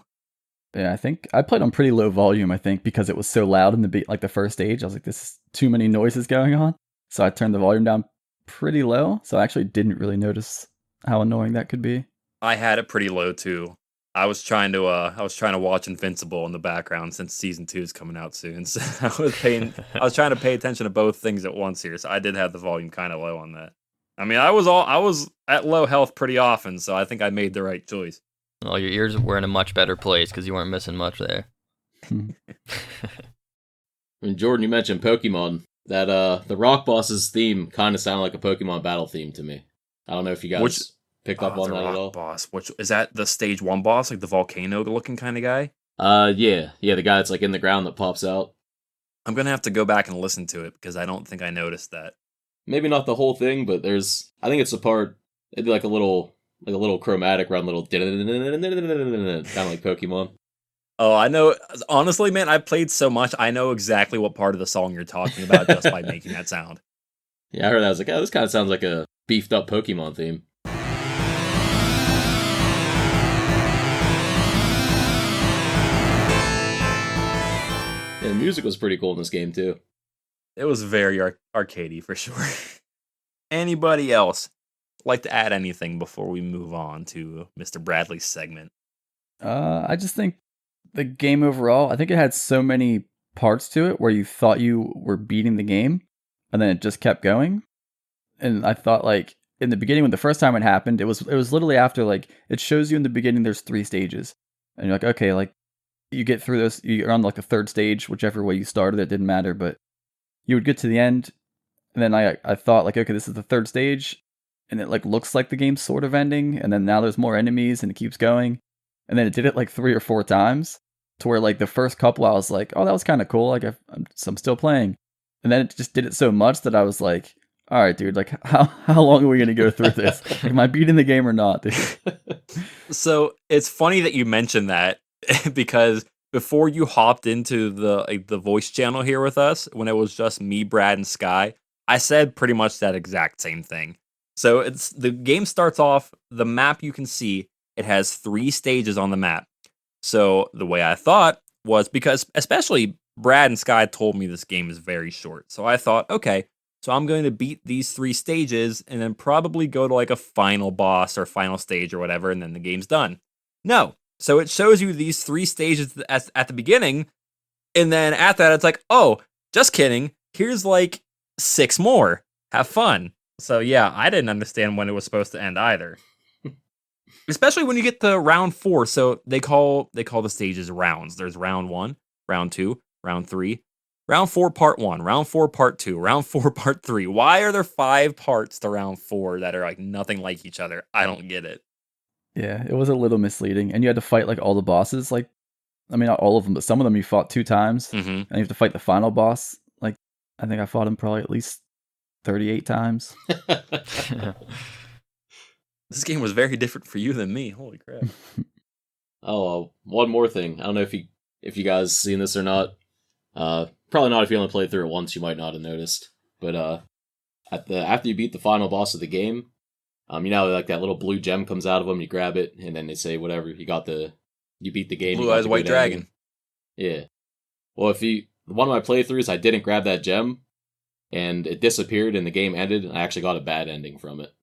Yeah, I think I played on pretty low volume. I think because it was so loud in the first stage, I was like, this is too many noises going on. So I turned the volume down pretty low. So I actually didn't really notice how annoying that could be. I had it pretty low too. I was trying to watch Invincible in the background since season 2 is coming out soon. So I was trying to pay attention to both things at once here. So I did have the volume kind of low on that. I mean, I was at low health pretty often, so I think I made the right choice. Well, your ears were in a much better place because you weren't missing much there. And Jordan, you mentioned Pokemon. That the rock boss's theme kind of sounded like a Pokemon battle theme to me. I don't know if you guys picked up on the that rock at all. Boss, which is that the stage 1 boss, like the volcano looking kind of guy? Yeah, the guy that's like in the ground that pops out. I'm gonna have to go back and listen to it because I don't think I noticed that. Maybe not the whole thing, but I think it's a part. It'd be like a little chromatic run, little kind of like Pokemon. Oh, I know. Honestly, man, I played so much, I know exactly what part of the song you're talking about just by making that sound. Yeah, I heard that. I was like, oh, this kind of sounds like a beefed up Pokemon theme. Yeah, the music was pretty cool in this game too. It was very arcadey for sure. Anybody else like to add anything before we move on to Mr. Bradley's segment? I just think the game overall, I think it had so many parts to it where you thought you were beating the game and then it just kept going. And I thought like in the beginning when the first time it happened, it was literally after like it shows you in the beginning there's 3 stages. And you're like, okay, like you get through this, you're on like the 3rd stage, whichever way you started, it didn't matter, but you would get to the end and then I thought like, okay, this is the 3rd stage and it like looks like the game's sort of ending and then now there's more enemies and it keeps going. And then it did it like 3 or 4 times to where like the first couple I was like, oh, that was kind of cool. Like I'm still playing. And then it just did it so much that I was like, all right, dude, like how long are we going to go through this? Like, am I beating the game or not, dude? So it's funny that you mentioned that because before you hopped into the voice channel here with us, when it was just me, Brad, and Sky, I said pretty much that exact same thing. So the game starts off, the map you can see, it has 3 stages on the map. So the way I thought was, because especially Brad and Sky told me this game is very short. So I thought, okay, so I'm going to beat these 3 stages and then probably go to like a final boss or final stage or whatever, and then the game's done. No. So it shows you these 3 stages at the beginning, and then at that it's like, oh, just kidding. Here's like 6 more. Have fun. So yeah, I didn't understand when it was supposed to end either. Especially when you get to round 4. So they call the stages rounds. There's round 1, round 2, round 3, round 4 part 1, round 4 part 2, round 4 part 3. Why are there 5 parts to round 4 that are like nothing like each other? I don't get it. Yeah, it was a little misleading, and you had to fight like all the bosses. Like, I mean, not all of them, but some of them you fought 2 times, Mm-hmm. and you have to fight the final boss. Like, I think I fought him probably at least 38 times. This game was very different for you than me. Holy crap. One more thing. I don't know if you guys seen this or not. Probably not if you only played through it once, you might not have noticed. But after you beat the final boss of the game, you know, like that little blue gem comes out of them, you grab it, and then they say whatever, you beat the game. Blue Eyes White Dragon. Yeah. Well, one of my playthroughs, I didn't grab that gem, and it disappeared, and the game ended, and I actually got a bad ending from it.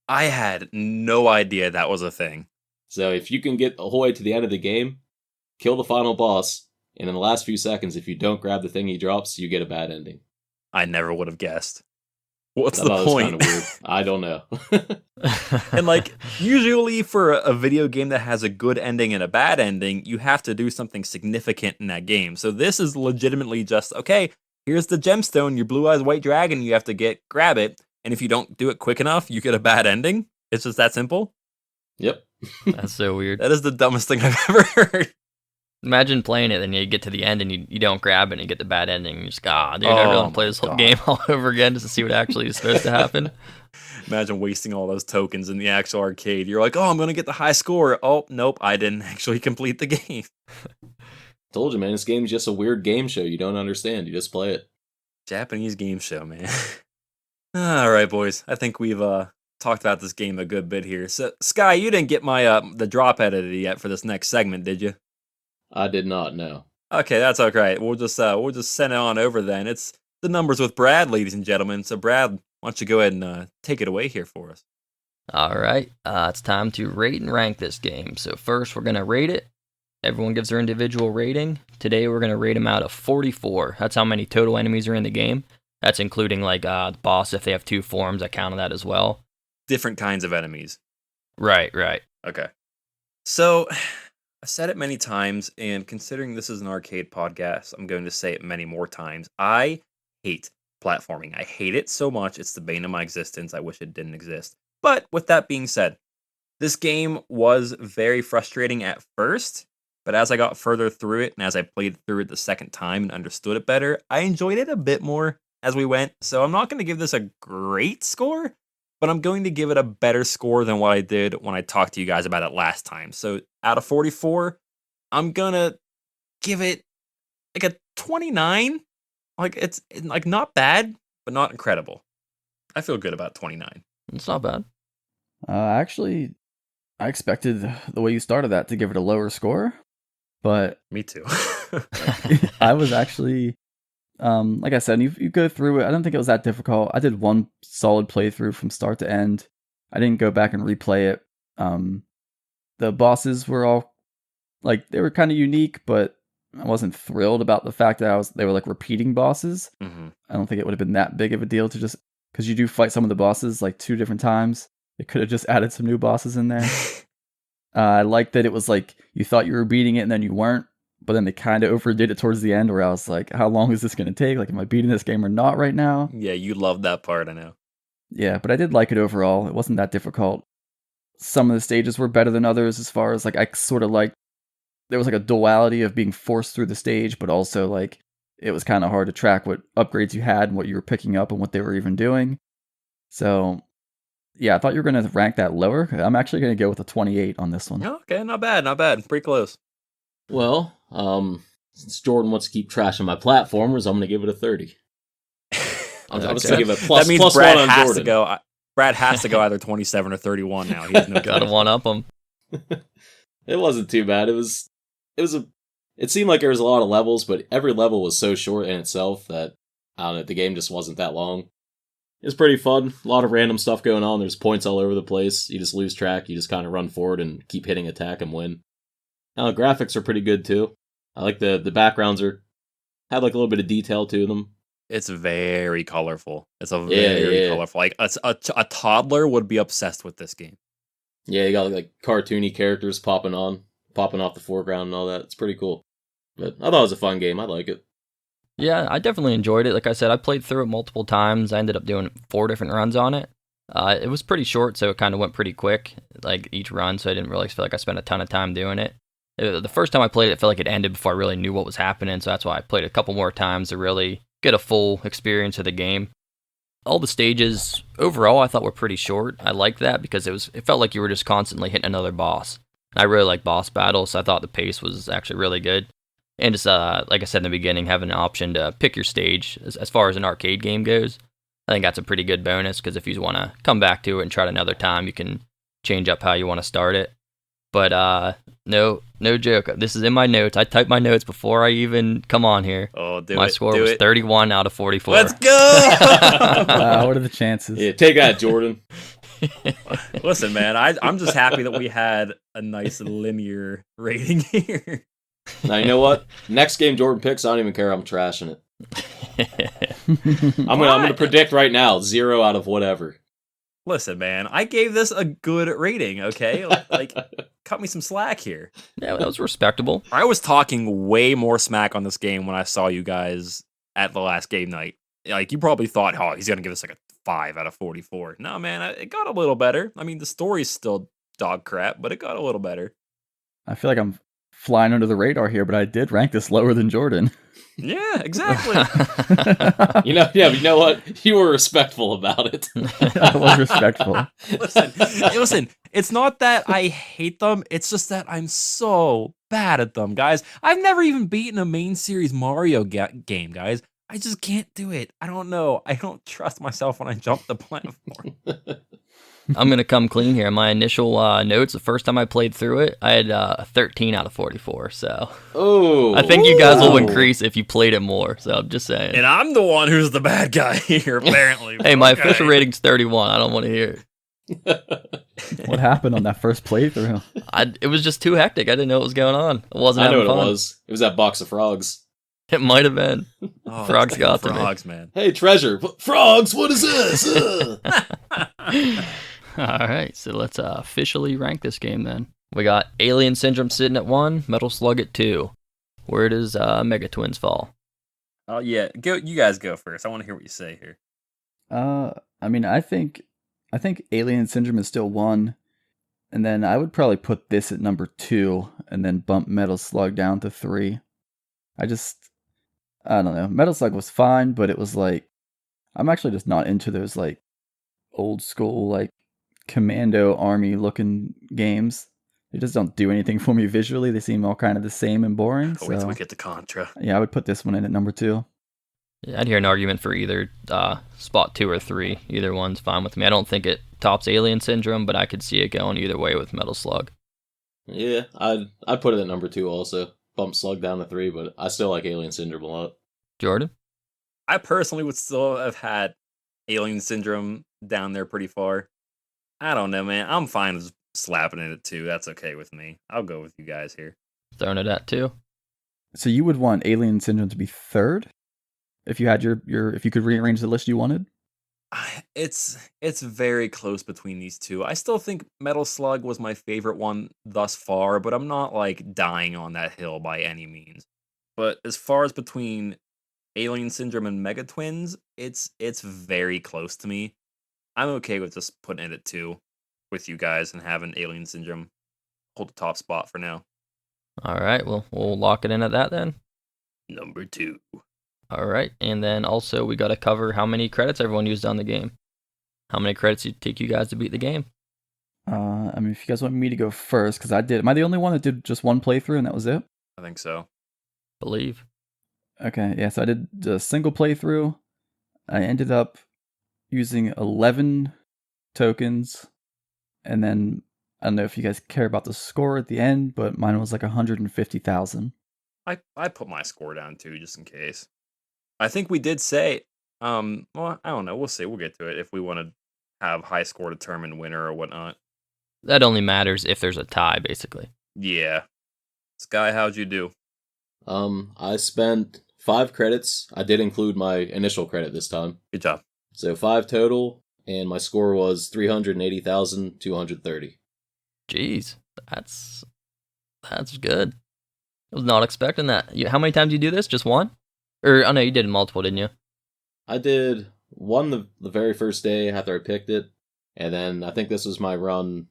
I had no idea that was a thing. So if you can get the whole way to the end of the game, kill the final boss, and in the last few seconds, if you don't grab the thing he drops, you get a bad ending. I never would have guessed. What's I the thought it was point? kind of weird. I don't know. And like, usually for a video game that has a good ending and a bad ending, you have to do something significant in that game. So this is legitimately just, okay, here's the gemstone, your Blue Eyes White Dragon, you have to grab it, and if you don't do it quick enough, you get a bad ending. It's just that simple. Yep. That's so weird. That is the dumbest thing I've ever heard. Imagine playing it, then you get to the end and you don't grab it and you get the bad ending. You just go, dude, I really want to play this whole game all over again just to see what actually is supposed to happen. Imagine wasting all those tokens in the actual arcade. You're like, oh, I'm going to get the high score. Oh, nope, I didn't actually complete the game. Told you, man, this game's just a weird game show you don't understand. You just play it. Japanese game show, man. All right, boys. I think we've talked about this game a good bit here. So, Sky, you didn't get my the drop edited yet for this next segment, did you? I did not know. Okay, that's okay. We'll just send it on over then. It's the numbers with Brad, ladies and gentlemen. So, Brad, why don't you go ahead and take it away here for us? All right, it's time to rate and rank this game. So first, we're gonna rate it. Everyone gives their individual rating. Today, we're gonna rate them out of 44. That's how many total enemies are in the game. That's including like the boss. If they have 2 forms, I counted that as well. Different kinds of enemies. Right. Okay. So, I've said it many times, and considering this is an arcade podcast, I'm going to say it many more times. I hate platforming. I hate it so much. It's the bane of my existence. I wish it didn't exist. But with that being said, this game was very frustrating at first, but as I got further through it, and as I played through it the second time and understood it better, I enjoyed it a bit more as we went. So I'm not going to give this a great score, but I'm going to give it a better score than what I did when I talked to you guys about it last time. So out of 44, I'm going to give it like a 29. Like it's like not bad, but not incredible. I feel good about 29. It's not bad. Actually, I expected the way you started that to give it a lower score, but Me too. I was actually, like I said, you go through it. I don't think it was that difficult. I did one solid playthrough from start to end. I didn't go back and replay it. The bosses were all like they were kind of unique, but I wasn't thrilled about the fact that they were like repeating bosses. Mm-hmm. I don't think it would have been that big of a deal to just because you do fight some of the bosses like 2 different times. It could have just added some new bosses in there. I liked that it was like you thought you were beating it and then you weren't, but then they kind of overdid it towards the end where I was like, how long is this going to take? Like, am I beating this game or not right now? Yeah, you loved that part, I know. Yeah, but I did like it overall. It wasn't that difficult. Some of the stages were better than others as far as like I sort of like there was like a duality of being forced through the stage, but also like it was kind of hard to track what upgrades you had and what you were picking up and what they were even doing. So yeah, I thought you were going to rank that lower. I'm actually going to go with a 28 on this one. Okay, not bad. Pretty close. Well, since Jordan wants to keep trashing my platformers, I'm going to give it a 30. I'm just going to give it that means plus Brad 1 on has Jordan. to go. Brad has to go either 27 or 31 now. He has no Gotta choice. one up them. It wasn't too bad. It seemed like there was a lot of levels, but every level was so short in itself that, I don't know, the game just wasn't that long. It was pretty fun. A lot of random stuff going on. There's points all over the place. You just lose track. You just kind of run forward and keep hitting attack and win. Now, the graphics are pretty good too. I like the backgrounds had like a little bit of detail to them. It's very colorful. It's a Yeah, very yeah. colorful. Like a toddler would be obsessed with this game. Yeah, you got like cartoony characters popping off the foreground and all that. It's pretty cool. But I thought it was a fun game. I like it. Yeah, I definitely enjoyed it. Like I said, I played through it multiple times. I ended up doing 4 different runs on it. It was pretty short, so it kind of went pretty quick, like each run, so I didn't really feel like I spent a ton of time doing it. The first time I played it, it felt like it ended before I really knew what was happening, so that's why I played it a couple more times to really get a full experience of the game. All the stages, overall, I thought were pretty short. I liked that because it felt like you were just constantly hitting another boss. And I really like boss battles, so I thought the pace was actually really good. And just, like I said in the beginning, having an option to pick your stage as far as an arcade game goes, I think that's a pretty good bonus, because if you want to come back to it and try it another time, you can change up how you want to start it. But no joke. This is in my notes. I typed my notes before I even come on here. Oh, My score was 31 out of 44. Let's go! What are the chances? Yeah, take that, Jordan. Listen, man, I'm just happy that we had a nice linear rating here. Now, you know what? Next game Jordan picks, I don't even care. I'm trashing it. I'm gonna predict right now 0 out of whatever. Listen, man, I gave this a good rating, okay? Like, cut me some slack here. Yeah, that was respectable. I was talking way more smack on this game when I saw you guys at the last game night. Like, you probably thought, oh, he's going to give us like a 5 out of 44. No, man, it got a little better. I mean, the story's still dog crap, but it got a little better. I feel like I'm flying under the radar here, but I did rank this lower than Jordan. Yeah, exactly. You know what? You were respectful about it. I was respectful. Listen, it's not that I hate them, it's just that I'm so bad at them, guys. I've never even beaten a main series Mario game, guys. I just can't do it. I don't know. I don't trust myself when I jump the platform. I'm going to come clean here. My initial notes, the first time I played through it, I had a 13 out of 44. So I think you guys will increase if you played it more. So I'm just saying. And I'm the one who's the bad guy here, apparently. Hey, my official rating's 31. I don't want to hear it. What happened on that first playthrough? It was just too hectic. I didn't know what was going on. It wasn't I know having what fun. it was. It was that box of frogs. It might have been. Oh, Frogs got to me. frogs, man. Hey, treasure. Frogs, what is this? All right, so let's officially rank this game then. We got Alien Syndrome sitting at 1, Metal Slug at 2. Where does Mega Twins fall? Oh yeah, you guys go first. I want to hear what you say here. I mean, I think Alien Syndrome is still 1, and then I would probably put this at number 2, and then bump Metal Slug down to 3. I don't know. Metal Slug was fine, but it was like, I'm actually just not into those like old school like commando army looking games. They just don't do anything for me visually. They seem all kind of the same and boring. Wait till we get to Contra. Yeah, I would put this one in at number 2. Yeah, I'd hear an argument for either spot 2 or 3. Either one's fine with me. I don't think it tops Alien Syndrome, but I could see it going either way with Metal Slug. Yeah, I'd put it at number 2 also. Bump Slug down to 3, but I still like Alien Syndrome a lot. Jordan? I personally would still have had Alien Syndrome down there pretty far. I don't know, man. I'm fine with slapping it at 2. That's okay with me. I'll go with you guys here. Throwing it at 2. So you would want Alien Syndrome to be 3rd? If you had if you could rearrange the list you wanted? It's very close between these two. I still think Metal Slug was my favorite one thus far, but I'm not like dying on that hill by any means. But as far as between Alien Syndrome and Mega Twins, it's very close to me. I'm okay with just putting it at 2 with you guys and having Alien Syndrome hold the top spot for now. All right, well, we'll lock it in at that then. Number 2. All right, and then also we got to cover how many credits everyone used on the game. How many credits did it take you guys to beat the game? I mean, if you guys want me to go first, because I did. Am I the only one that did just one playthrough and that was it? I think so. Believe. Okay, yeah, so I did a single playthrough. I ended up using 11 tokens, and then I don't know if you guys care about the score at the end, but mine was like 150,000. I put my score down too, just in case. I think we did say, well, I don't know. We'll see. We'll get to it if we want to have high score determine winner or whatnot. That only matters if there's a tie, basically. Yeah. Sky, how'd you do? I spent 5 credits. I did include my initial credit this time. Good job. So 5 total, and my score was 380,230. Jeez, that's good. I was not expecting that. How many times you do this? Just one? Or oh no, you did multiple, didn't you? I did one the very first day after I picked it, and then I think this was my run,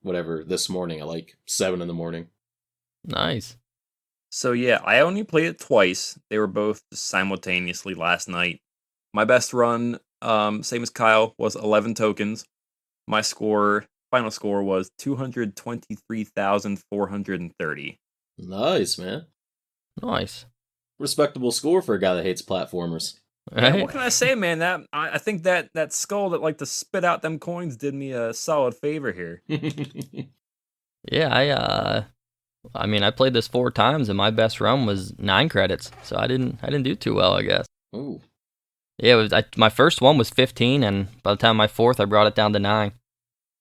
this morning at like 7 in the morning. Nice. So yeah, I only played it twice. They were both simultaneously last night. My best run, same as Kyle, was 11 tokens. My final score was 223,430. Nice, man. Nice. Respectable score for a guy that hates platformers. Yeah, what can I say, man? I think that skull that liked to spit out them coins did me a solid favor here. Yeah, I played this 4 times and my best run was 9 credits, so I didn't do too well, I guess. Ooh. Yeah, my first one was 15, and by the time my 4th, I brought it down to 9.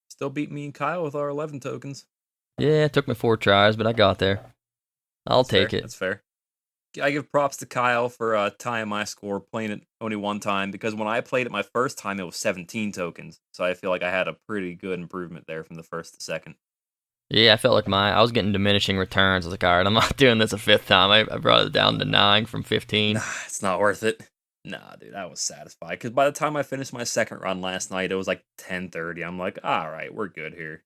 Still beat me and Kyle with our 11 tokens. Yeah, it took me 4 tries, but I got there. I'll take fair. it. That's fair. I give props to Kyle for tying my score, playing it only one time, because when I played it my first time, it was 17 tokens. So I feel like I had a pretty good improvement there from the first to second. Yeah, I felt like I was getting diminishing returns. I was like, all right, I'm not doing this a 5th time. I brought it down to 9 from 15. Nah, it's not worth it. Nah, dude, I was satisfied, because by the time I finished my second run last night, it was like 10:30. I'm like, all right, we're good here.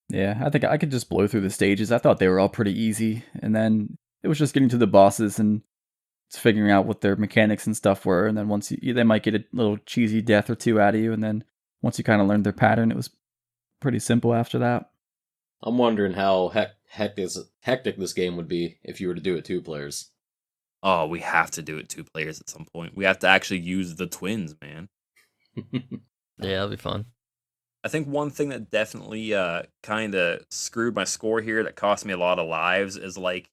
Yeah, I think I could just blow through the stages. I thought they were all pretty easy, and then it was just getting to the bosses and figuring out what their mechanics and stuff were. And then once they might get a little cheesy death or two out of you, and then once you kind of learned their pattern, it was pretty simple after that. I'm wondering how hectic this game would be if you were to do it 2 players. Oh, we have to do it 2 players at some point. We have to actually use the twins, man. Yeah, that'll be fun. I think one thing that definitely kind of screwed my score here that cost me a lot of lives is like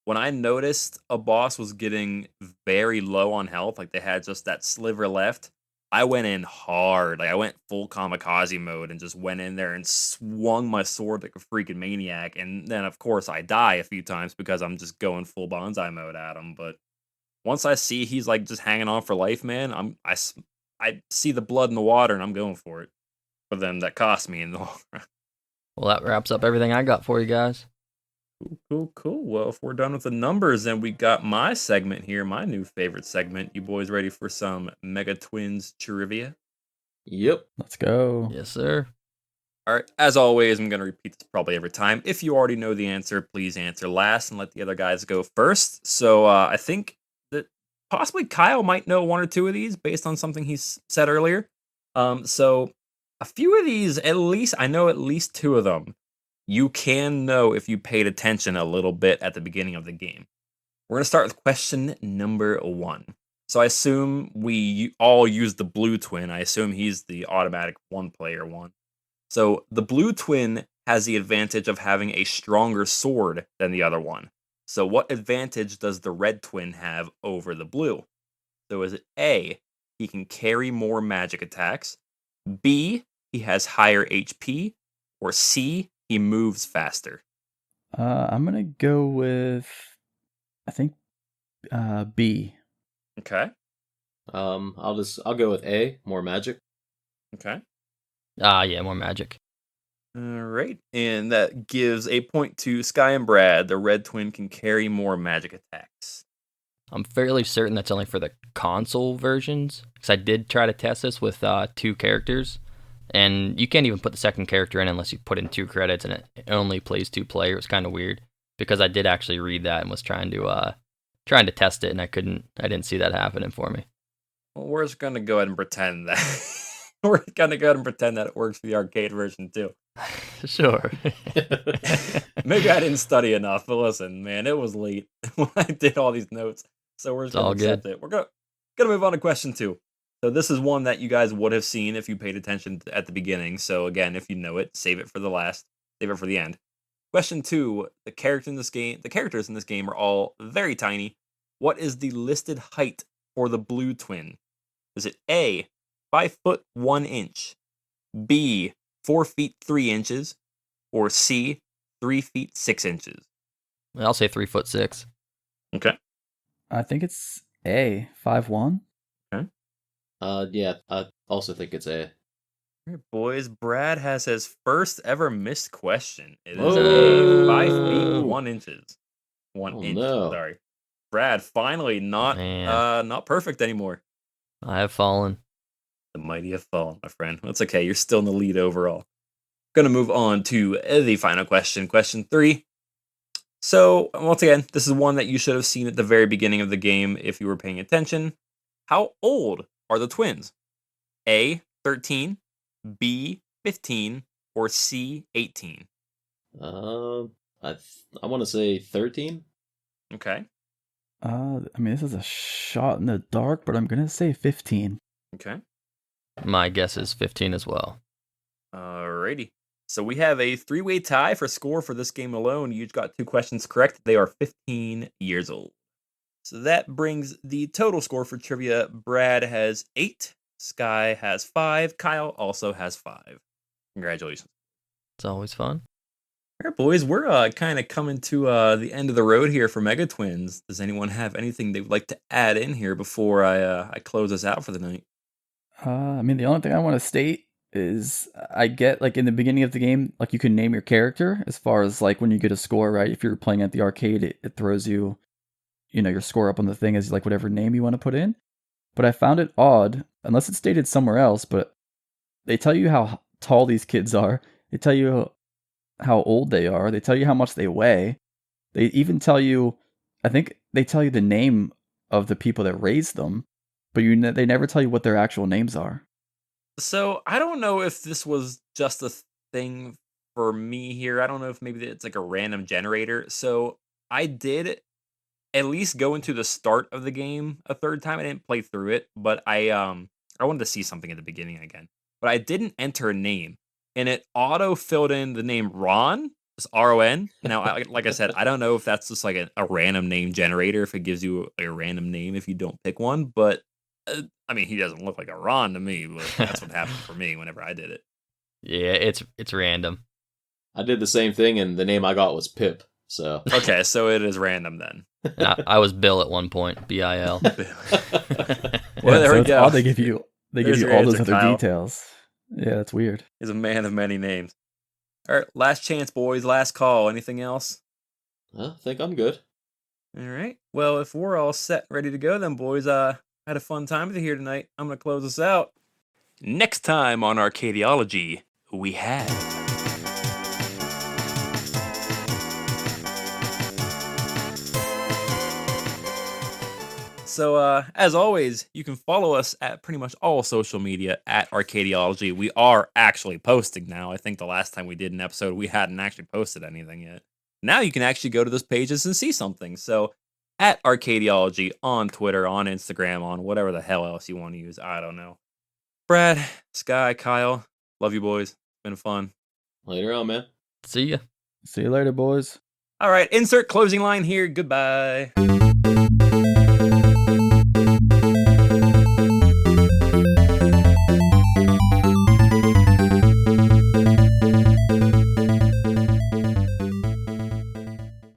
when I noticed a boss was getting very low on health, like they had just that sliver left, I went in hard. Like I went full kamikaze mode and just went in there and swung my sword like a freaking maniac. And then of course I die a few times because I'm just going full bonsai mode at him. But once I see he's like just hanging on for life, man, I see the blood in the water and I'm going for it. But then that cost me in the long run. Well, that wraps up everything I got for you guys. Cool. Well, if we're done with the numbers, then we got my segment here, my new favorite segment. You boys ready for some Mega Twins trivia? Yep. Let's go. Yes, sir. All right. As always, I'm going to repeat this probably every time. If you already know the answer, please answer last and let the other guys go first. So I think that possibly Kyle might know 1 or 2 of these based on something he said earlier. So a few of these, at least, I know at least 2 of them, you can know if you paid attention a little bit at the beginning of the game. We're going to start with question number 1. So I assume we all use the blue twin. I assume he's the automatic 1-player one. So the blue twin has the advantage of having a stronger sword than the other one. So what advantage does the red twin have over the blue? So is it A, he can carry more magic attacks, B, he has higher HP, or C, he moves faster? I'm gonna go with, I think, B. Okay. I'll go with A, more magic. Okay. Yeah, more magic. All right. And that gives a point to Sky and Brad. The red twin can carry more magic attacks. I'm fairly certain that's only for the console versions, because I did try to test this with 2 characters, and you can't even put the second character in unless you put in 2 credits, and it only plays 2-player. It's kind of weird, because I did actually read that and was trying to test it, and I didn't see that happening for me. Well, we're just gonna go ahead and pretend that we're gonna go ahead and pretend that it works for the arcade version too. Sure. Maybe I didn't study enough, but listen, man, it was late when I did all these notes, so we're just gonna accept it. We're gonna move on to question 2. So this is one that you guys would have seen if you paid attention at the beginning. So again, if you know it, save it for the end. Question 2: the characters in this game are all very tiny. What is the listed height for the blue twin? Is it A, 5 foot 1 inch, B, 4 feet 3 inches, or C, 3 feet 6 inches? I'll say 3'6". Okay. I think it's A, 5-1. Yeah, I also think it's A. All right, boys, Brad has his first ever missed question. It is Oh. a 5 feet 1 inches. 1 Oh, inch, no. sorry. Brad, finally Man. not perfect anymore. I have fallen. The mighty have fallen, my friend. That's okay. You're still in the lead overall. Gonna move on to the final question. Question 3. So, once again, this is one that you should have seen at the very beginning of the game if you were paying attention. How old are the twins? A, 13, B, 15, or C, 18? I want to say 13. Okay. I mean, this is a shot in the dark, but I'm gonna say 15. Okay. My guess is 15 as well. Alrighty. So we have a 3-way tie for score for this game alone. You got 2 questions correct. They are 15 years old. So that brings the total score for trivia. Brad has 8. Sky has 5. Kyle also has 5. Congratulations. It's always fun. All right, boys, we're kind of coming to the end of the road here for Mega Twins. Does anyone have anything they'd like to add in here before I close us out for the night? I mean, the only thing I want to state is I get like in the beginning of the game, like you can name your character as far as like when you get a score, right? If you're playing at the arcade, it throws you, your score up on the thing as like whatever name you want to put in. But I found it odd, unless it's stated somewhere else, but they tell you how tall these kids are. They tell you how old they are. They tell you how much they weigh. They even tell you, I think they tell you the name of the people that raised them, but they never tell you what their actual names are. So I don't know if this was just a thing for me here. I don't know if maybe it's like a random generator. So I did at least go into the start of the game a third time. I didn't play through it, but I wanted to see something at the beginning again. But I didn't enter a name, and it auto filled in the name Ron, just RON. Now, like I said, I don't know if that's just like a random name generator, if it gives you a random name if you don't pick one. But I mean, he doesn't look like a Ron to me, but that's what happened for me whenever I did it. Yeah, it's random. I did the same thing, and the name I got was Pip. So Okay, so it is random then. I was Bill at one point. BIL. Well, Yeah, there so we it's go. odd they give you There's your all those answer, other Kyle. details. Yeah, that's weird. He's a man of many names. All right, last chance, boys. Last call. Anything else? I think I'm good. All right. Well, if we're all set and ready to go, then, boys, I had a fun time with you here tonight. I'm going to close us out. Next time on Arcadiology, we have... So, as always, you can follow us at pretty much all social media at Arcadiology. We are actually posting now. I think the last time we did an episode, we hadn't actually posted anything yet. Now you can actually go to those pages and see something. So, at Arcadiology on Twitter, on Instagram, on whatever the hell else you want to use. I don't know. Brad, Sky, Kyle, love you boys. It's been fun. Later on, man. See ya. See you later, boys. All right, insert closing line here. Goodbye.